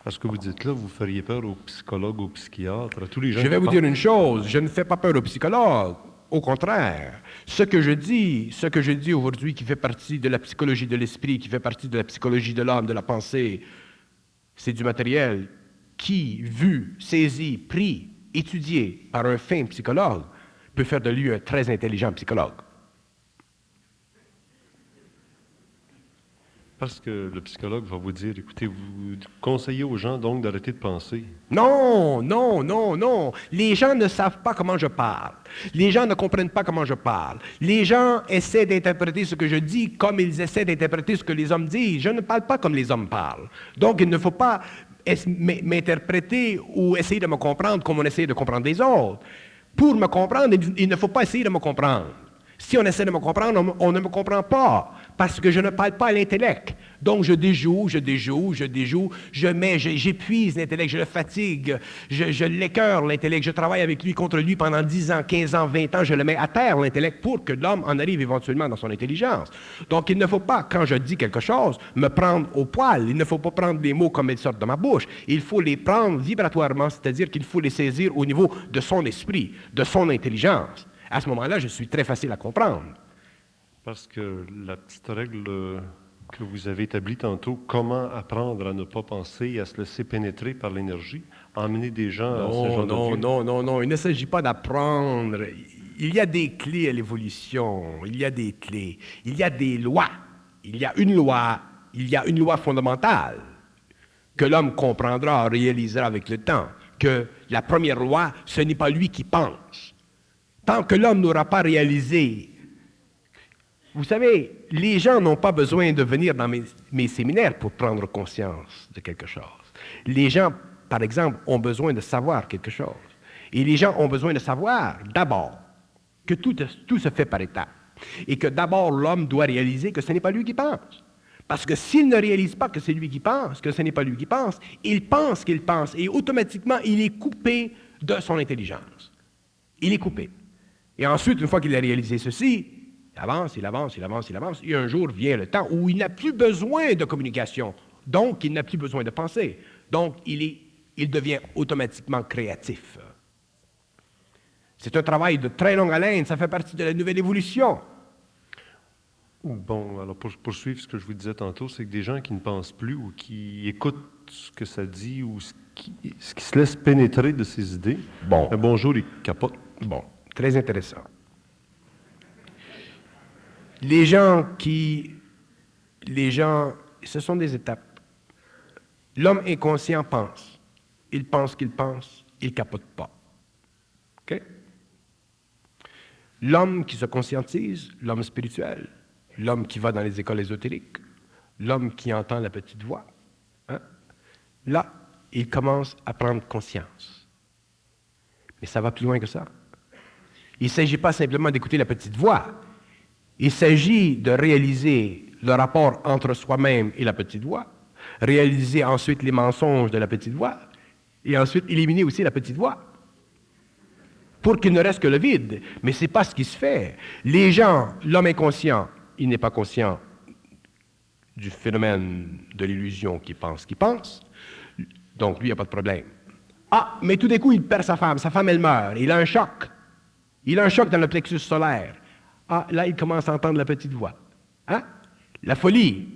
À ce que vous dites là, vous feriez peur aux psychologues, aux psychiatres, à tous les gens. Je vais vous dire une chose, je ne fais pas peur aux psychologues. Au contraire, ce que je dis aujourd'hui qui fait partie de la psychologie de l'esprit, qui fait partie de la psychologie de l'âme, de la pensée, c'est du matériel qui, vu, saisi, pris, étudié par un fin psychologue, peut faire de lui un très intelligent psychologue. Parce que le psychologue va vous dire, écoutez, vous conseillez aux gens donc d'arrêter de penser. Non, non, non, non. Les gens ne savent pas comment je parle. Les gens ne comprennent pas comment je parle. Les gens essaient d'interpréter ce que je dis comme ils essaient d'interpréter ce que les hommes disent. Je ne parle pas comme les hommes parlent. Donc, il ne faut pas m'interpréter ou essayer de me comprendre comme on essaie de comprendre les autres. Pour me comprendre, il ne faut pas essayer de me comprendre. Si on essaie de me comprendre, on ne me comprend pas, parce que je ne parle pas à l'intellect. Donc, j'épuise l'intellect, je le fatigue, je l'écœure, l'intellect, je travaille avec lui, contre lui pendant 10 ans, 15 ans, 20 ans, je le mets à terre, l'intellect, pour que l'homme en arrive éventuellement dans son intelligence. Donc, il ne faut pas, quand je dis quelque chose, me prendre au poil. Il ne faut pas prendre les mots comme ils sortent de ma bouche. Il faut les prendre vibratoirement, c'est-à-dire qu'il faut les saisir au niveau de son esprit, de son intelligence. À ce moment-là, je suis très facile à comprendre. Parce que la petite règle que vous avez établie tantôt, comment apprendre à ne pas penser et à se laisser pénétrer par l'énergie, emmener des gens à ce genre de... Non. Il ne s'agit pas d'apprendre. Il y a des clés à l'évolution. Il y a des clés. Il y a des lois. Il y a une loi fondamentale que l'homme comprendra, réalisera avec le temps. Que la première loi, ce n'est pas lui qui pense. Tant que l'homme n'aura pas réalisé, vous savez, les gens n'ont pas besoin de venir dans mes séminaires pour prendre conscience de quelque chose. Les gens, par exemple, ont besoin de savoir quelque chose. Et les gens ont besoin de savoir, d'abord, que tout se fait par étapes. Et que d'abord, l'homme doit réaliser que ce n'est pas lui qui pense. Parce que s'il ne réalise pas que c'est lui qui pense, que ce n'est pas lui qui pense, il pense qu'il pense. Et automatiquement, il est coupé de son intelligence. Il est coupé. Et ensuite, une fois qu'il a réalisé ceci, il avance. Et un jour vient le temps où il n'a plus besoin de communication. Donc, il n'a plus besoin de penser. Donc, il devient automatiquement créatif. C'est un travail de très longue haleine. Ça fait partie de la nouvelle évolution. Bon, alors pour poursuivre ce que je vous disais tantôt, c'est que des gens qui ne pensent plus ou qui écoutent ce que ça dit ou ce qui se laisse pénétrer de ces idées, un bon jour, ils capotent. Bon. Très intéressant. Les gens, ce sont des étapes. L'homme inconscient pense. Il pense qu'il pense, il ne capote pas. OK? L'homme qui se conscientise, l'homme spirituel, l'homme qui va dans les écoles ésotériques, l'homme qui entend la petite voix, là, il commence à prendre conscience. Mais ça va plus loin que ça. Il ne s'agit pas simplement d'écouter la petite voix. Il s'agit de réaliser le rapport entre soi-même et la petite voix, réaliser ensuite les mensonges de la petite voix, et ensuite éliminer aussi la petite voix, pour qu'il ne reste que le vide. Mais ce n'est pas ce qui se fait. Les gens, l'homme inconscient, il n'est pas conscient du phénomène de l'illusion qu'il pense, donc lui, il n'y a pas de problème. Ah, mais tout d'un coup, il perd sa femme elle meurt, il a un choc. Il a un choc dans le plexus solaire. Ah, là, il commence à entendre la petite voix. La folie.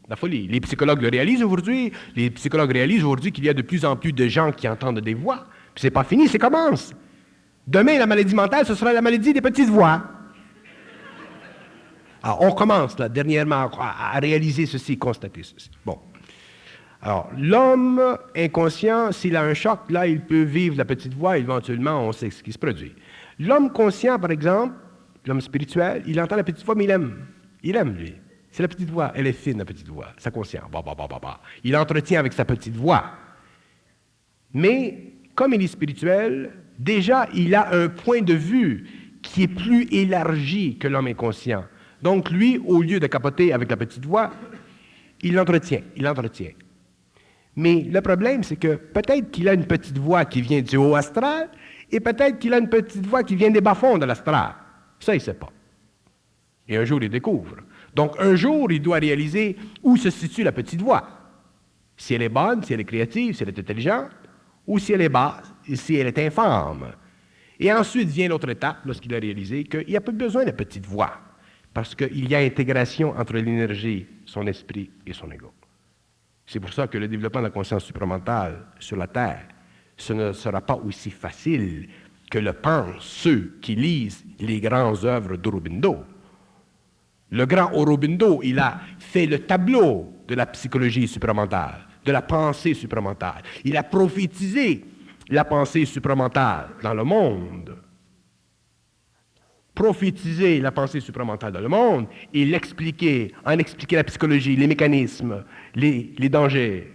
La folie. Les psychologues le réalisent aujourd'hui. Les psychologues réalisent aujourd'hui qu'il y a de plus en plus de gens qui entendent des voix. Puis c'est pas fini, ça commence. Demain, la maladie mentale, ce sera la maladie des petites voix. Alors, on commence, là, dernièrement, à réaliser ceci, constater ceci. Bon. Alors, l'homme inconscient, s'il a un choc, là, il peut vivre la petite voix, éventuellement, on sait ce qui se produit. L'homme conscient, par exemple, l'homme spirituel, il entend la petite voix, mais il aime. Il aime, lui. C'est la petite voix. Elle est fine, la petite voix. Sa conscience. Il entretient avec sa petite voix. Mais, comme il est spirituel, déjà, il a un point de vue qui est plus élargi que l'homme inconscient. Donc, lui, au lieu de capoter avec la petite voix, il l'entretient. Mais le problème, c'est que peut-être qu'il a une petite voix qui vient du haut astral, et peut-être qu'il a une petite voix qui vient des bas-fonds de l'astral. Ça, il ne sait pas. Et un jour, il découvre. Donc, un jour, il doit réaliser où se situe la petite voix. Si elle est bonne, si elle est créative, si elle est intelligente, ou si elle est basse, si elle est infâme. Et ensuite vient l'autre étape, lorsqu'il a réalisé qu'il n'y a pas besoin de petite voix, parce qu'il y a intégration entre l'énergie, son esprit et son ego. C'est pour ça que le développement de la conscience supramentale sur la Terre, ce ne sera pas aussi facile que le pensent ceux qui lisent les grandes œuvres d'Aurobindo. Le grand Aurobindo, il a fait le tableau de la psychologie supramentale, de la pensée supramentale. Il a prophétisé la pensée supramentale dans le monde. Prophétiser la pensée supramentale dans le monde et l'expliquer, en expliquer la psychologie, les mécanismes, les dangers,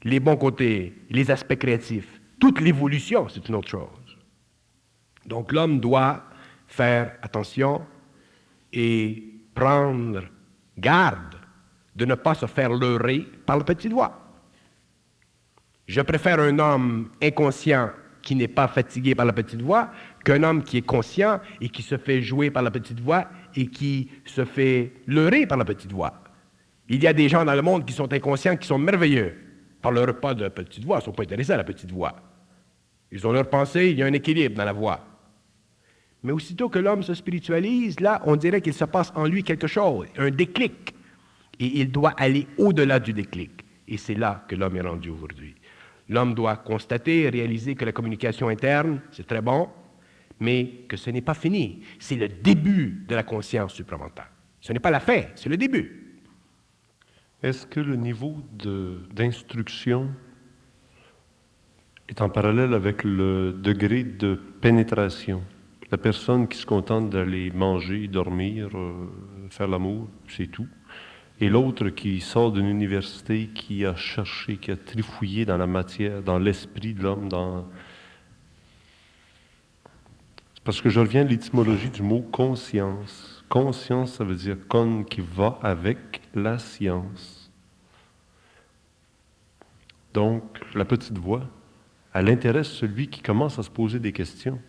les bons côtés, les aspects créatifs. Toute l'évolution, c'est une autre chose. Donc l'homme doit faire attention et prendre garde de ne pas se faire leurrer par la petite voix. Je préfère un homme inconscient qui n'est pas fatigué par la petite voix qu'un homme qui est conscient et qui se fait jouer par la petite voix et qui se fait leurrer par la petite voix. Il y a des gens dans le monde qui sont inconscients, qui sont merveilleux. Ils ne parlent pas de la petite voix, ils ne sont pas intéressés à la petite voix. Ils ont leur pensée, il y a un équilibre dans la voix. Mais aussitôt que l'homme se spiritualise, là, on dirait qu'il se passe en lui quelque chose, un déclic. Et il doit aller au-delà du déclic. Et c'est là que l'homme est rendu aujourd'hui. L'homme doit constater et réaliser que la communication interne, c'est très bon, mais que ce n'est pas fini. C'est le début de la conscience supramentale. Ce n'est pas la fin, c'est le début. Est-ce que le niveau d'instruction est en parallèle avec le degré de pénétration? La personne qui se contente d'aller manger, dormir, faire l'amour, c'est tout. Et l'autre qui sort d'une université, qui a cherché, qui a trifouillé dans la matière, dans l'esprit de l'homme, C'est parce que je reviens à l'étymologie du mot conscience. Conscience, ça veut dire con qui va avec la science. Donc, la petite voix, elle intéresse celui qui commence à se poser des questions.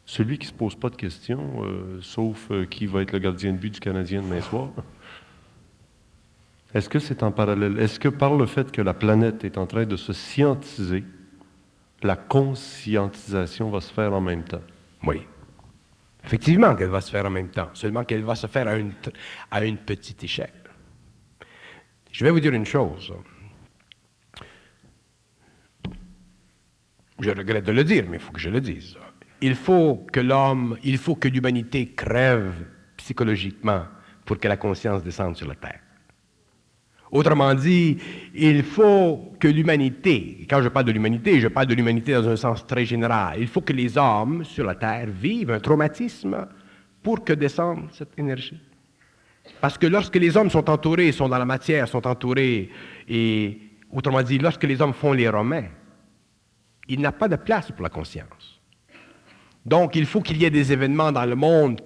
Celui qui ne se pose pas de questions, sauf qui va être le gardien de but du Canadien demain soir. Est-ce que c'est en parallèle? Est-ce que par le fait que la planète est en train de se scientiser, la conscientisation va se faire en même temps? Oui. Effectivement qu'elle va se faire en même temps, seulement qu'elle va se faire à une petite échelle. Je vais vous dire une chose. Je regrette de le dire, mais il faut que je le dise. Il faut que l'humanité crève psychologiquement pour que la conscience descende sur la Terre. Autrement dit, il faut que l'humanité, quand je parle de l'humanité, je parle de l'humanité dans un sens très général, il faut que les hommes sur la Terre vivent un traumatisme pour que descende cette énergie. Parce que lorsque les hommes sont entourés, sont dans la matière, sont entourés, et autrement dit, lorsque les hommes font les Romains, il n'y a pas de place pour la conscience. Donc, il faut qu'il y ait des événements dans le monde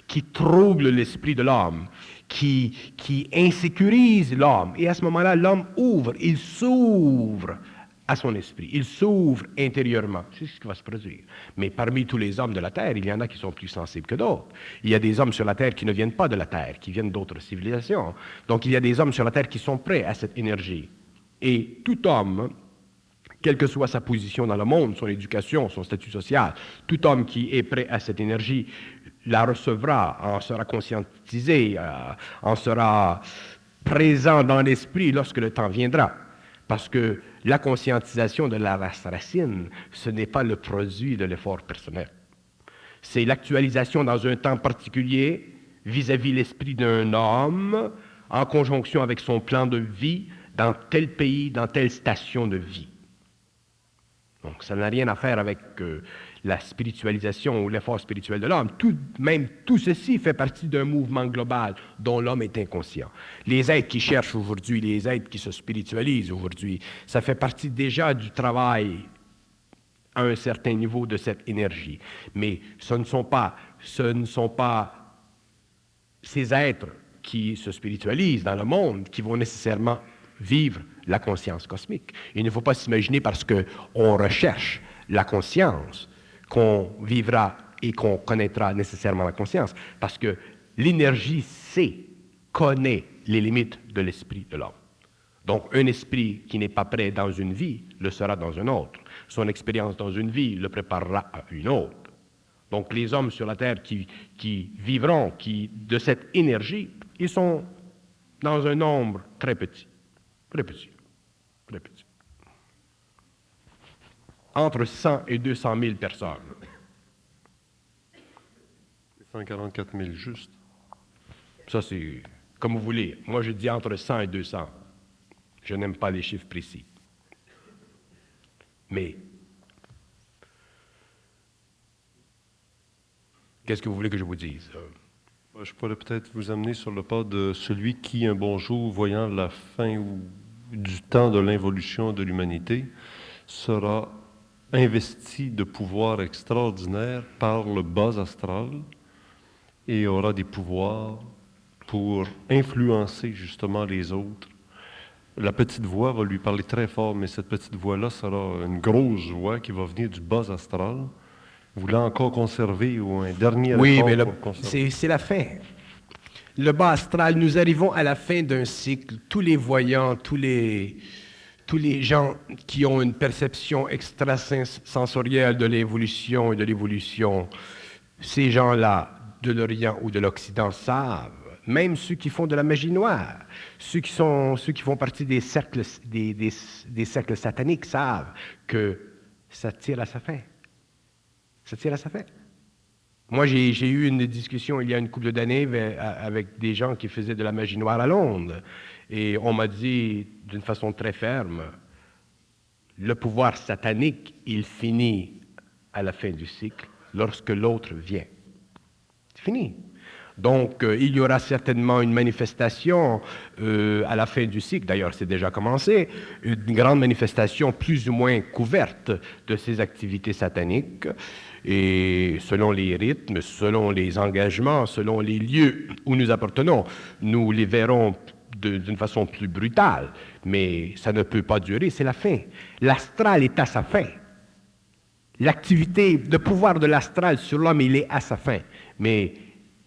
qui troublent l'esprit de l'homme, qui insécurisent l'homme. Et à ce moment-là, l'homme il s'ouvre à son esprit, il s'ouvre intérieurement. C'est ce qui va se produire. Mais parmi tous les hommes de la Terre, il y en a qui sont plus sensibles que d'autres. Il y a des hommes sur la Terre qui ne viennent pas de la Terre, qui viennent d'autres civilisations. Donc, il y a des hommes sur la Terre qui sont prêts à cette énergie. Et tout homme, quelle que soit sa position dans le monde, son éducation, son statut social, tout homme qui est prêt à cette énergie la recevra, en sera conscientisé, en sera présent dans l'esprit lorsque le temps viendra. Parce que la conscientisation de la race racine, ce n'est pas le produit de l'effort personnel. C'est l'actualisation dans un temps particulier vis-à-vis l'esprit d'un homme en conjonction avec son plan de vie dans tel pays, dans telle station de vie. Donc, ça n'a rien à faire avec la spiritualisation ou l'effort spirituel de l'homme. Même tout ceci fait partie d'un mouvement global dont l'homme est inconscient. Les êtres qui cherchent aujourd'hui, les êtres qui se spiritualisent aujourd'hui, ça fait partie déjà du travail à un certain niveau de cette énergie. Mais ce ne sont pas ces êtres qui se spiritualisent dans le monde qui vont nécessairement vivre la conscience cosmique. Il ne faut pas s'imaginer parce qu'on recherche la conscience qu'on vivra et qu'on connaîtra nécessairement la conscience, parce que l'énergie connaît les limites de l'esprit de l'homme. Donc, un esprit qui n'est pas prêt dans une vie le sera dans une autre. Son expérience dans une vie le préparera à une autre. Donc, les hommes sur la Terre qui vivront de cette énergie, ils sont dans un nombre très petit. Très petit. Très petit. Entre 100 et 200 000 personnes. 144 000 juste. Ça, c'est comme vous voulez. Moi, je dis entre 100 et 200. Je n'aime pas les chiffres précis. Mais, qu'est-ce que vous voulez que je vous dise? Je pourrais peut-être vous amener sur le pas de celui qui, un bon jour, voyant la fin du temps de l'involution de l'humanité, sera investi de pouvoirs extraordinaires par le bas astral et aura des pouvoirs pour influencer justement les autres. La petite voix va lui parler très fort, mais cette petite voix-là sera une grosse voix qui va venir du bas astral, voulant encore conserver ou un dernier oui, effort mais pour conserver. c'est la fin. Le bas astral, nous arrivons à la fin d'un cycle. Tous les voyants, tous les gens qui ont une perception extrasensorielle de l'évolution et de l'évolution, ces gens-là, de l'Orient ou de l'Occident, savent, même ceux qui font de la magie noire, ceux qui font partie des cercles sataniques savent que ça tire à sa fin. Ça tire à sa fin. Moi, j'ai eu une discussion il y a une couple d'années avec des gens qui faisaient de la magie noire à Londres. Et on m'a dit d'une façon très ferme, le pouvoir satanique, il finit à la fin du cycle lorsque l'autre vient. C'est fini. Donc, il y aura certainement une manifestation à la fin du cycle, d'ailleurs c'est déjà commencé, une grande manifestation plus ou moins couverte de ces activités sataniques, et selon les rythmes, selon les engagements, selon les lieux où nous appartenons, nous les verrons d'une façon plus brutale, mais ça ne peut pas durer, c'est la fin. L'astral est à sa fin. L'activité de pouvoir de l'astral sur l'homme, il est à sa fin, mais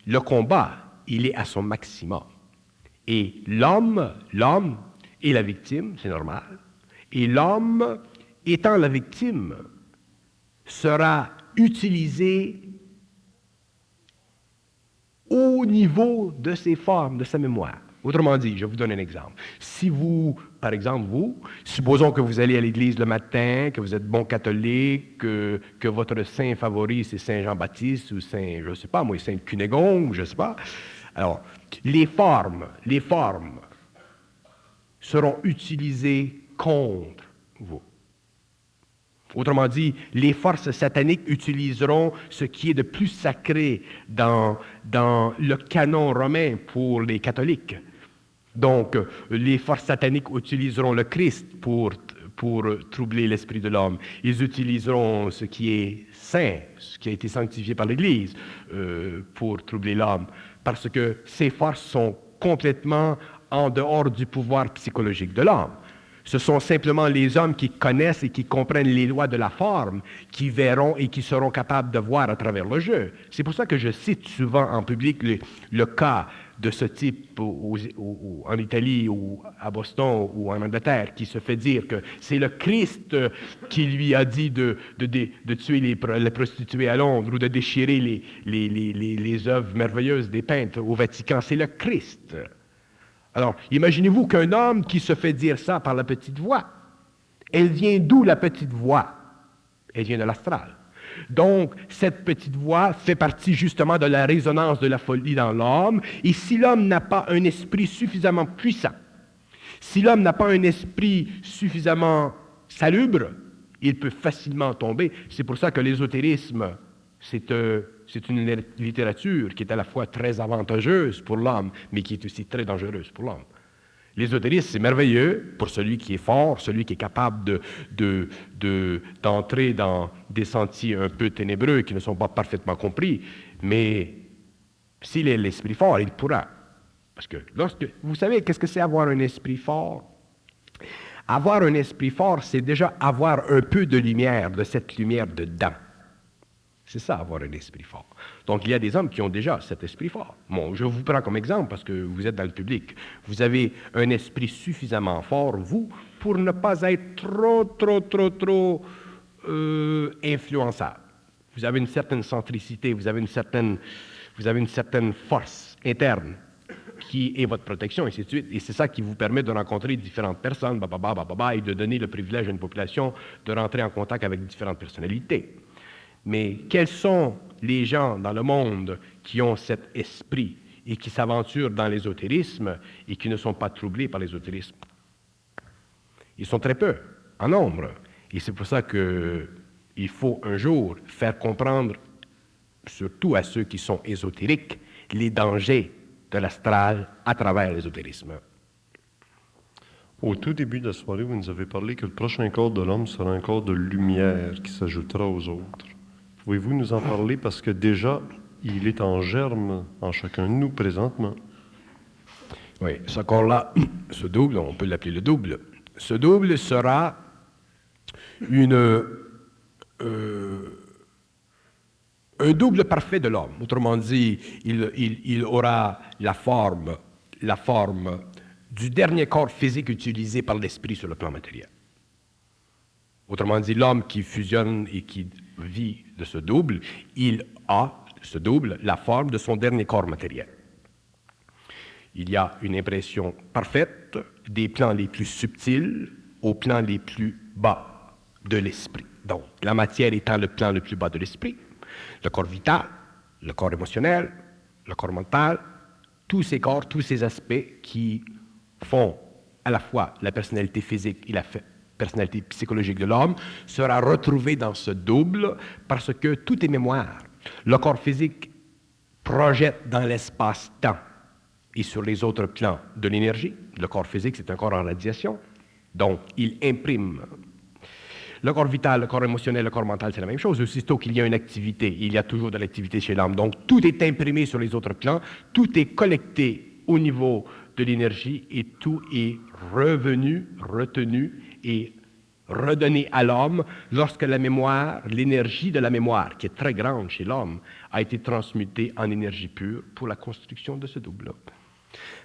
le combat, il est à son maximum. Et l'homme est la victime, c'est normal. Et l'homme, étant la victime, sera utilisé au niveau de ses formes, de sa mémoire. Autrement dit, je vous donne un exemple. Si vous, par exemple, supposons que vous allez à l'église le matin, que vous êtes bon catholique, que votre saint favori, c'est Saint Jean-Baptiste ou Saint, je ne sais pas, moi, Saint Cunégonde, je ne sais pas. Alors, les formes seront utilisées contre vous. Autrement dit, les forces sataniques utiliseront ce qui est de plus sacré dans le canon romain pour les catholiques. Donc, les forces sataniques utiliseront le Christ pour troubler l'esprit de l'homme. Ils utiliseront ce qui est saint, ce qui a été sanctifié par l'Église, pour troubler l'homme, parce que ces forces sont complètement en dehors du pouvoir psychologique de l'homme. Ce sont simplement les hommes qui connaissent et qui comprennent les lois de la forme, qui verront et qui seront capables de voir à travers le jeu. C'est pour ça que je cite souvent en public le cas de ce type en Italie ou à Boston ou en Angleterre, qui se fait dire que c'est le Christ qui lui a dit de tuer les prostituées à Londres ou de déchirer les œuvres merveilleuses des peintres au Vatican. C'est le Christ. Alors, imaginez-vous qu'un homme qui se fait dire ça par la petite voix, elle vient d'où la petite voix? Elle vient de l'astral. Donc, cette petite voix fait partie justement de la résonance de la folie dans l'homme, et si l'homme n'a pas un esprit suffisamment puissant, si l'homme n'a pas un esprit suffisamment salubre, il peut facilement tomber. C'est pour ça que l'ésotérisme, c'est une littérature qui est à la fois très avantageuse pour l'homme, mais qui est aussi très dangereuse pour l'homme. L'ésotérisme, c'est merveilleux pour celui qui est fort, celui qui est capable d'entrer dans des sentiers un peu ténébreux qui ne sont pas parfaitement compris, mais s'il est l'esprit fort, il pourra. Parce que vous savez, qu'est-ce que c'est avoir un esprit fort? Avoir un esprit fort, c'est déjà avoir un peu de lumière, de cette lumière dedans. C'est ça, avoir un esprit fort. Donc, il y a des hommes qui ont déjà cet esprit fort. Bon, je vous prends comme exemple parce que vous êtes dans le public. Vous avez un esprit suffisamment fort, vous, pour ne pas être trop influençable. Vous avez une certaine centricité, vous avez une certaine force interne qui est votre protection, et ainsi de suite. Et c'est ça qui vous permet de rencontrer différentes personnes, et de donner le privilège à une population de rentrer en contact avec différentes personnalités. Mais quels sont les gens dans le monde qui ont cet esprit et qui s'aventurent dans l'ésotérisme et qui ne sont pas troublés par l'ésotérisme? Ils sont très peu, en nombre. Et c'est pour ça qu'il faut un jour faire comprendre, surtout à ceux qui sont ésotériques, les dangers de l'astral à travers l'ésotérisme. Au tout début de la soirée, vous nous avez parlé que le prochain corps de l'homme sera un corps de lumière qui s'ajoutera aux autres. Pouvez-vous nous en parler? Parce que déjà, il est en germe en chacun de nous présentement. Oui, ce corps-là, ce double, on peut l'appeler le double. Ce double sera un double parfait de l'homme. Autrement dit, il aura la forme du dernier corps physique utilisé par l'esprit sur le plan matériel. Autrement dit, l'homme qui fusionne et qui vit de ce double, il a, ce double, la forme de son dernier corps matériel. Il y a une impression parfaite des plans les plus subtils aux plans les plus bas de l'esprit. Donc, la matière étant le plan le plus bas de l'esprit, le corps vital, le corps émotionnel, le corps mental, tous ces corps, tous ces aspects qui font à la fois la personnalité physique et la personnalité psychologique de l'homme, sera retrouvé dans ce double parce que tout est mémoire. Le corps physique projette dans l'espace-temps et sur les autres plans de l'énergie. Le corps physique, c'est un corps en radiation, donc il imprime. Le corps vital, le corps émotionnel, le corps mental, c'est la même chose. Aussitôt qu'il y a une activité, il y a toujours de l'activité chez l'homme. Donc tout est imprimé sur les autres plans, tout est collecté au niveau de l'énergie et tout est revenu, retenu et redonné à l'homme lorsque la mémoire, l'énergie de la mémoire, qui est très grande chez l'homme, a été transmutée en énergie pure pour la construction de ce double.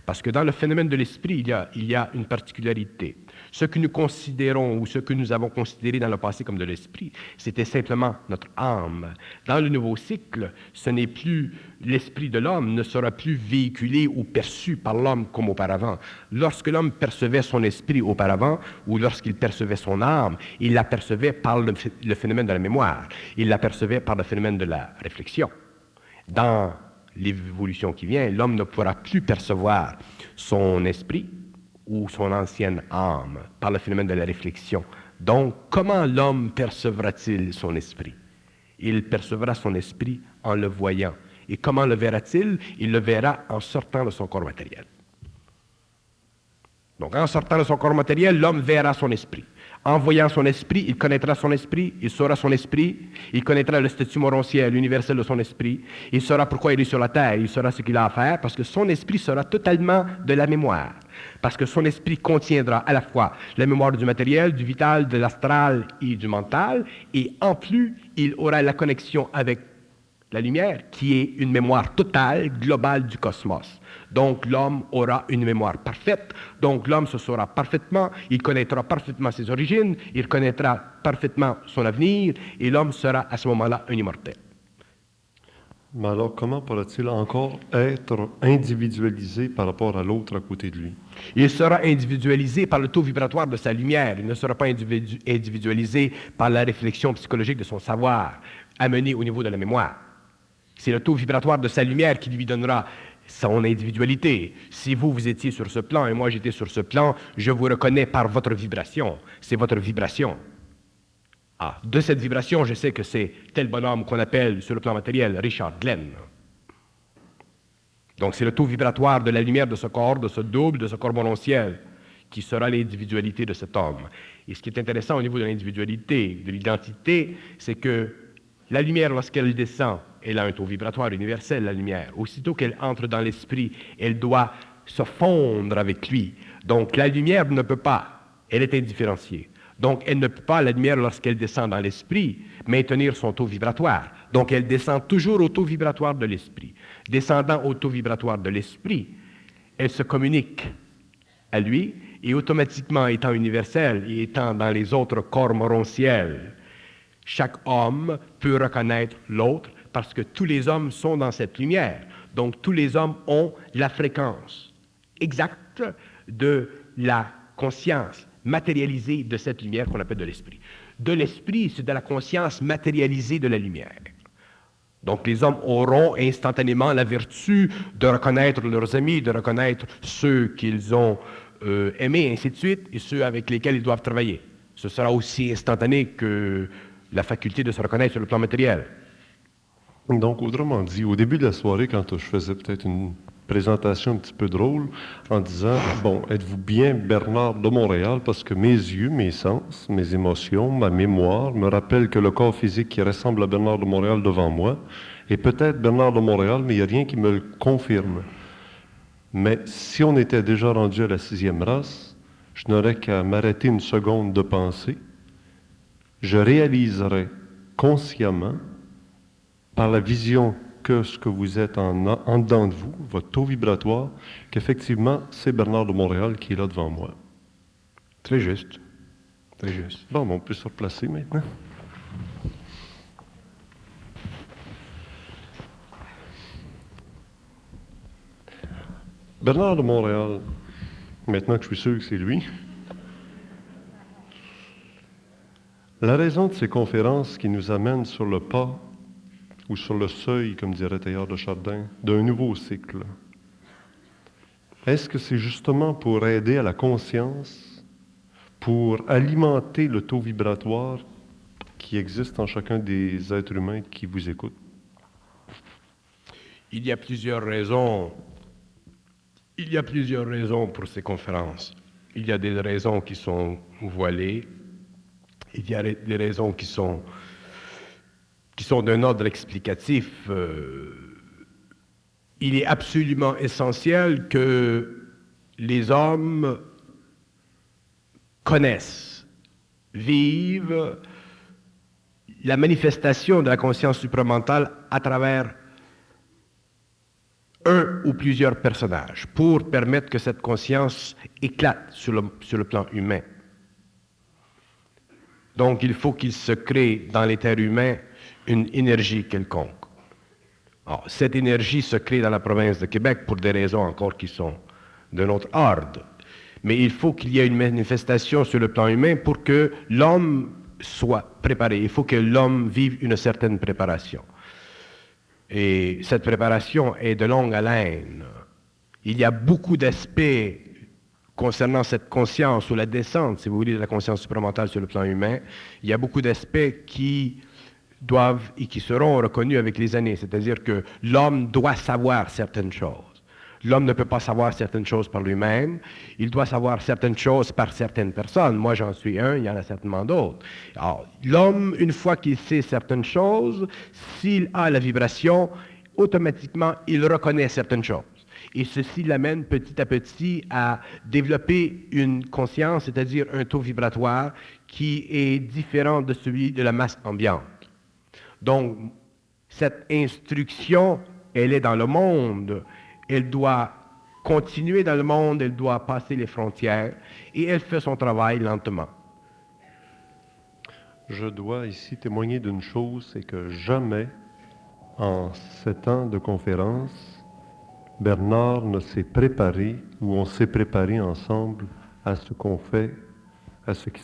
Parce que dans le phénomène de l'esprit, il y a une particularité. Ce que nous considérons ou ce que nous avons considéré dans le passé comme de l'esprit, c'était simplement notre âme. Dans le nouveau cycle, ce n'est plus l'esprit de l'homme ne sera plus véhiculé ou perçu par l'homme comme auparavant. Lorsque l'homme percevait son esprit auparavant ou lorsqu'il percevait son âme, il l'apercevait par le phénomène de la mémoire, il l'apercevait par le phénomène de la réflexion. Dans l'évolution qui vient, l'homme ne pourra plus percevoir son esprit ou son ancienne âme par le phénomène de la réflexion. Donc, comment l'homme percevra-t-il son esprit? Il percevra son esprit en le voyant. Et comment le verra-t-il? Il le verra en sortant de son corps matériel. Donc, en sortant de son corps matériel, l'homme verra son esprit. En voyant son esprit, il connaîtra son esprit, il saura son esprit, il connaîtra le statut morontiel, universel de son esprit, il saura pourquoi il est sur la terre, il saura ce qu'il a à faire, parce que son esprit sera totalement de la mémoire, parce que son esprit contiendra à la fois la mémoire du matériel, du vital, de l'astral et du mental, et en plus, il aura la connexion avec la lumière, qui est une mémoire totale, globale du cosmos. Donc, l'homme aura une mémoire parfaite. Donc, l'homme se saura parfaitement, il connaîtra parfaitement ses origines, il connaîtra parfaitement son avenir, et l'homme sera à ce moment-là un immortel. Mais alors, comment pourra-t-il encore être individualisé par rapport à l'autre à côté de lui? Il sera individualisé par le taux vibratoire de sa lumière. Il ne sera pas individualisé par la réflexion psychologique de son savoir, amené au niveau de la mémoire. C'est le taux vibratoire de sa lumière qui lui donnera son individualité. Si vous, vous étiez sur ce plan et moi j'étais sur ce plan, je vous reconnais par votre vibration. C'est votre vibration. Ah, de cette vibration, je sais que c'est tel bonhomme qu'on appelle sur le plan matériel Richard Glenn. Donc c'est le taux vibratoire de la lumière de ce corps, de ce double, de ce corps morontiel, qui sera l'individualité de cet homme. Et ce qui est intéressant au niveau de l'individualité, de l'identité, c'est que la lumière, lorsqu'elle descend, elle a un taux vibratoire universel, la lumière. Aussitôt qu'elle entre dans l'esprit, elle doit se fondre avec lui. Donc la lumière ne peut pas, elle est indifférenciée. Donc elle ne peut pas, la lumière, lorsqu'elle descend dans l'esprit, maintenir son taux vibratoire. Donc elle descend toujours au taux vibratoire de l'esprit. Descendant au taux vibratoire de l'esprit, elle se communique à lui et automatiquement étant universelle et étant dans les autres corps morontiels, chaque homme peut reconnaître l'autre parce que tous les hommes sont dans cette lumière. Donc tous les hommes ont la fréquence exacte de la conscience matérialisée de cette lumière qu'on appelle de l'esprit. De l'esprit, c'est de la conscience matérialisée de la lumière. Donc les hommes auront instantanément la vertu de reconnaître leurs amis, de reconnaître ceux qu'ils ont aimés, ainsi de suite, et ceux avec lesquels ils doivent travailler. Ce sera aussi instantané que la faculté de se reconnaître sur le plan matériel. Donc, autrement dit, au début de la soirée, quand je faisais peut-être une présentation un petit peu drôle, en disant, bon, êtes-vous bien Bernard de Montréal, parce que mes yeux, mes sens, mes émotions, ma mémoire me rappellent que le corps physique qui ressemble à Bernard de Montréal devant moi est peut-être Bernard de Montréal, mais il n'y a rien qui me le confirme. Mais si on était déjà rendu à la 6e race, je n'aurais qu'à m'arrêter une seconde de pensée. Je réaliserai consciemment, par la vision que ce que vous êtes en dedans de vous, votre taux vibratoire, qu'effectivement, c'est Bernard de Montréal qui est là devant moi. Très juste. Très juste. Bon, on peut se replacer maintenant. Bernard de Montréal, maintenant que je suis sûr que c'est lui, la raison de ces conférences qui nous amènent sur le pas ou sur le seuil, comme dirait Teilhard de Chardin, d'un nouveau cycle, est-ce que c'est justement pour aider à la conscience, pour alimenter le taux vibratoire qui existe en chacun des êtres humains qui vous écoutent? Il y a plusieurs raisons. Il y a plusieurs raisons pour ces conférences. Il y a des raisons qui sont voilées. Il y a des raisons qui sont d'un ordre explicatif. Il est absolument essentiel que les hommes connaissent, vivent la manifestation de la conscience supramentale à travers un ou plusieurs personnages pour permettre que cette conscience éclate sur le plan humain. Donc, il faut qu'il se crée dans l'éther humain une énergie quelconque. Alors, cette énergie se crée dans la province de Québec pour des raisons encore qui sont de notre ordre. Mais il faut qu'il y ait une manifestation sur le plan humain pour que l'homme soit préparé. Il faut que l'homme vive une certaine préparation. Et cette préparation est de longue haleine. Il y a beaucoup d'aspects concernant cette conscience ou la descente, si vous voulez, de la conscience supramentale sur le plan humain. Il y a beaucoup d'aspects qui doivent et qui seront reconnus avec les années. C'est-à-dire que l'homme doit savoir certaines choses. L'homme ne peut pas savoir certaines choses par lui-même. Il doit savoir certaines choses par certaines personnes. Moi, j'en suis un, il y en a certainement d'autres. Alors, l'homme, une fois qu'il sait certaines choses, s'il a la vibration, automatiquement, il reconnaît certaines choses. Et ceci l'amène petit à petit à développer une conscience, c'est-à-dire un taux vibratoire qui est différent de celui de la masse ambiante. Donc, cette instruction, elle est dans le monde. Elle doit continuer dans le monde, elle doit passer les frontières, et elle fait son travail lentement. Je dois ici témoigner d'une chose, c'est que jamais En 7 ans de conférence, Bernard ne s'est préparé, ou on s'est préparé ensemble à ce qu'on fait, à ce qui